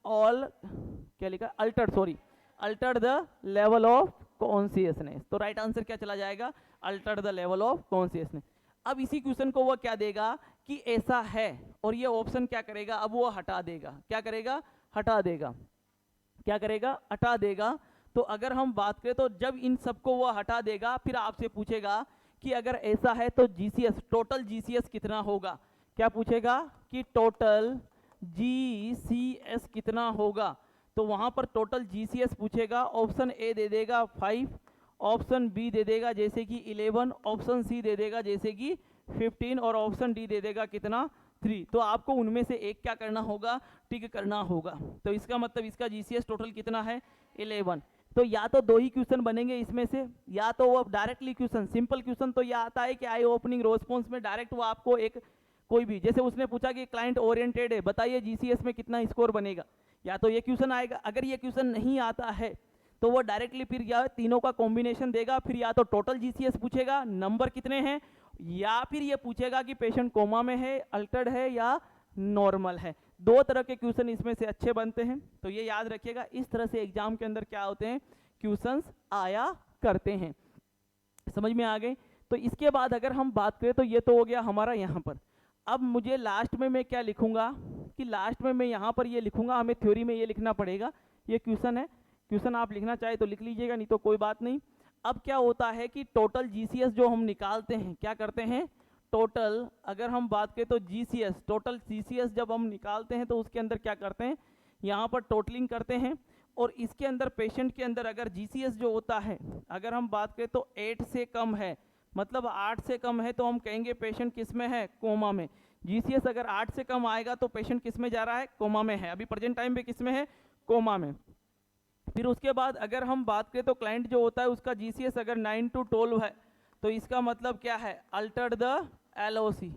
ऑल, क्या लिखा? Altered, sorry, Altered the level of consciousness. तो राइट आंसर क्या चला जाएगा? Altered the level of consciousness. अब इसी क्वेश्चन को वो क्या देगा कि ऐसा है, और ये ऑप्शन क्या करेगा? अब वो हटा देगा। क्या करेगा? हटा देगा। क्या करेगा? हटा देगा। तो अगर हम बात करें तो जब इन सबको वो हटा देगा, फिर आपसे पूछेगा कि अगर ऐसा है तो जीसीएस, टोटल जीसीएस कितना होगा? क्या पूछेगा? कि टोटल जीसीएस कितना होगा? तो वहां पर टोटल जीसीएस पूछेगा। ऑप्शन ए दे देगा 5, ऑप्शन बी दे देगा जैसे कि 11, ऑप्शन सी दे देगा जैसे कि 15, और ऑप्शन डी दे देगा कितना? 3। तो आपको उनमें से एक क्या करना होगा? टिक करना होगा। तो इसका मतलब इसका जीसीएस टोटल कितना है? 11। तो या तो 2 ही क्वेश्चन बनेंगे इसमें से, या तो वो डायरेक्टली क्वेश्चन, सिंपल क्वेश्चन तो यह आता है कि आई ओपनिंग रेस्पॉन्स में डायरेक्ट वो आपको एक कोई भी, जैसे उसने पूछा कि क्लाइंट ओरिएंटेड है, बताइए जीसीएस में कितना स्कोर बनेगा, या तो ये क्वेश्चन आएगा। अगर ये क्वेश्चन नहीं आता है तो वो डायरेक्टली फिर या तीनों का कॉम्बिनेशन देगा, फिर या तो टोटल जीसीएस पूछेगा, नंबर कितने हैं, या फिर ये पूछेगा कि पेशेंट कोमा में है, अल्टर्ड है या नॉर्मल है। 2 तरह के क्वेश्चन इसमें से अच्छे बनते हैं। तो ये याद रखिएगा, इस तरह से एग्जाम के अंदर क्या होते हैं? क्वेश्चंस आया करते हैं। समझ में आ गए? तो इसके बाद अगर हम बात करें तो ये तो हो गया हमारा यहाँ पर। अब मुझे लास्ट में मैं क्या लिखूंगा कि लास्ट में मैं यहाँ पर ये लिखूंगा, हमें थ्योरी में ये लिखना पड़ेगा, ये क्वेश्चन है, क्वेश्चन आप लिखना चाहे तो लिख लीजिएगा, नहीं तो कोई बात नहीं। अब क्या होता है कि टोटल जीसीएस जो हम निकालते हैं, क्या करते हैं, टोटल अगर हम बात करें तो जीसीएस, टोटल जीसीएस जब हम निकालते हैं तो उसके अंदर क्या करते हैं, यहाँ पर टोटलिंग करते हैं, और इसके अंदर पेशेंट के अंदर अगर जीसीएस जो होता है, अगर हम बात करें तो 8 से कम है, मतलब 8 से कम है तो हम कहेंगे पेशेंट किस में है, कोमा में। जीसीएस अगर 8 से कम आएगा तो पेशेंट किस में जा रहा है, कोमा में है, अभी प्रेजेंट टाइम पे किस में है, कोमा में। फिर उसके बाद अगर हम बात करें तो क्लाइंट जो होता है उसका जीसीएस अगर 9 to 12 है तो इसका मतलब क्या है, Altered the LOC,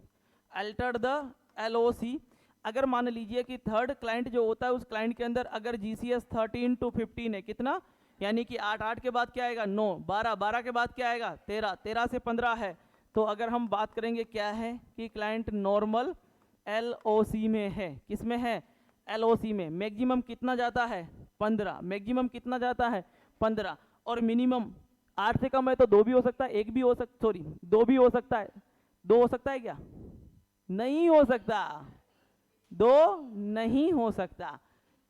Altered the LOC. अगर मान लीजिए कि थर्ड क्लाइंट जो होता है उस क्लाइंट के अंदर अगर जीसीएस 13 to 15 है, कितना, यानी कि 8, 8 के बाद क्या आएगा 9, 12, 12 के बाद क्या आएगा 13, 13 से 15 है, तो अगर हम बात करेंगे क्या है कि क्लाइंट नॉर्मल एलओसी में है, किस में है, एलओसी में। मैक्सिमम कितना जाता है 15, मैक्सिमम कितना जाता है 15, और मिनिमम 8 से कम है तो 2 भी हो सकता है, 1 भी हो सकता, सॉरी 2 भी हो सकता है, 2 हो सकता है क्या, नहीं हो सकता, 2 नहीं हो सकता,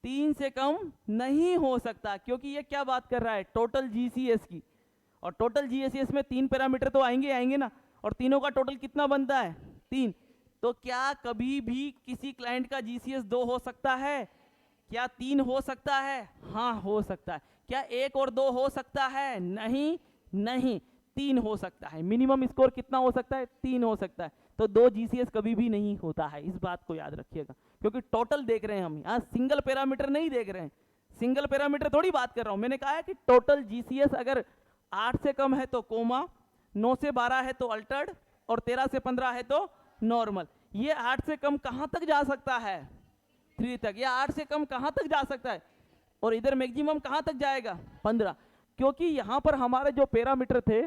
3 से कम नहीं हो सकता, क्योंकि ये क्या बात कर रहा है, टोटल जीसीएस की, और टोटल जीसीएस में 3 पैरामीटर तो आएंगे आएंगे ना, और तीनों का टोटल कितना बनता है 3, तो क्या कभी भी किसी क्लाइंट का जीसीएस 2 हो सकता है, क्या 3 हो सकता है, हाँ हो सकता है, क्या 1 और 2 हो सकता है, नहीं, नहीं, 3 हो सकता है, मिनिमम स्कोर कितना हो सकता है, 3 हो सकता है, तो 2 जीसीएस कभी भी नहीं होता है, इस बात को याद रखिएगा, क्योंकि टोटल देख रहे हैं हम यहाँ, सिंगल पैरामीटर नहीं देख रहे हैं, सिंगल पैरामीटर थोड़ी बात कर रहा हूँ, मैंने कहा है कि टोटल जीसीएस अगर 8 से कम है तो कोमा, 9 से 12 है तो अल्टर्ड, और 13 से 15 है तो नॉर्मल। ये 8 से कम कहाँ तक जा सकता है, 3 तक, या 8 से कम कहाँ तक जा सकता है, और इधर मैक्सिमम कहाँ तक जाएगा 15, क्योंकि यहाँ पर हमारे जो पैरामीटर थे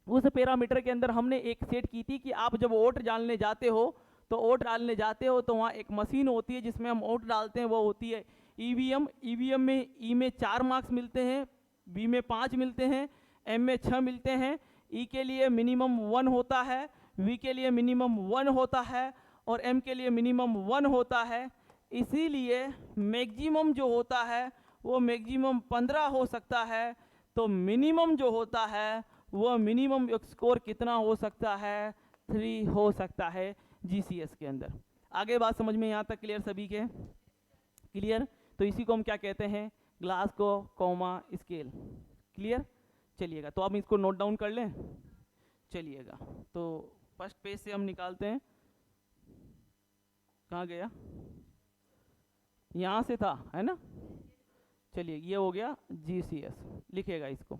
उस पैरामीटर के अंदर हमने एक सेट की थी कि आप जब वोट डालने जाते हो तो वोट डालने जाते हो तो वहाँ एक मशीन होती है जिसमें हम वोट डालते हैं, वो होती है ईवीएम। ईवीएम में ई में 4 मार्क्स मिलते हैं, बी में 5 मिलते हैं, एम में 6 मिलते हैं, ई के लिए मिनिमम 1 होता है, वी के लिए मिनिमम 1 होता है, और एम के लिए मिनिमम 1 होता है। इसीलिए मैक्सिमम जो होता है वो मैक्सिमम 15 हो सकता है, तो मिनिमम जो होता है वो मिनिमम स्कोर कितना हो सकता है, 3 हो सकता है जीसीएस के अंदर। आगे बात समझ में यहाँ तक क्लियर सभी के, क्लियर, तो इसी को हम क्या कहते हैं, ग्लासगो कोमा स्केल, क्लियर। चलिएगा तो आप इसको नोट डाउन कर लें, चलिएगा तो फर्स्ट पेज से हम निकालते हैं, कहाँ गया, यहाँ से था है ना, चलिए ये हो गया जीसीएस, लिखिएगा इसको।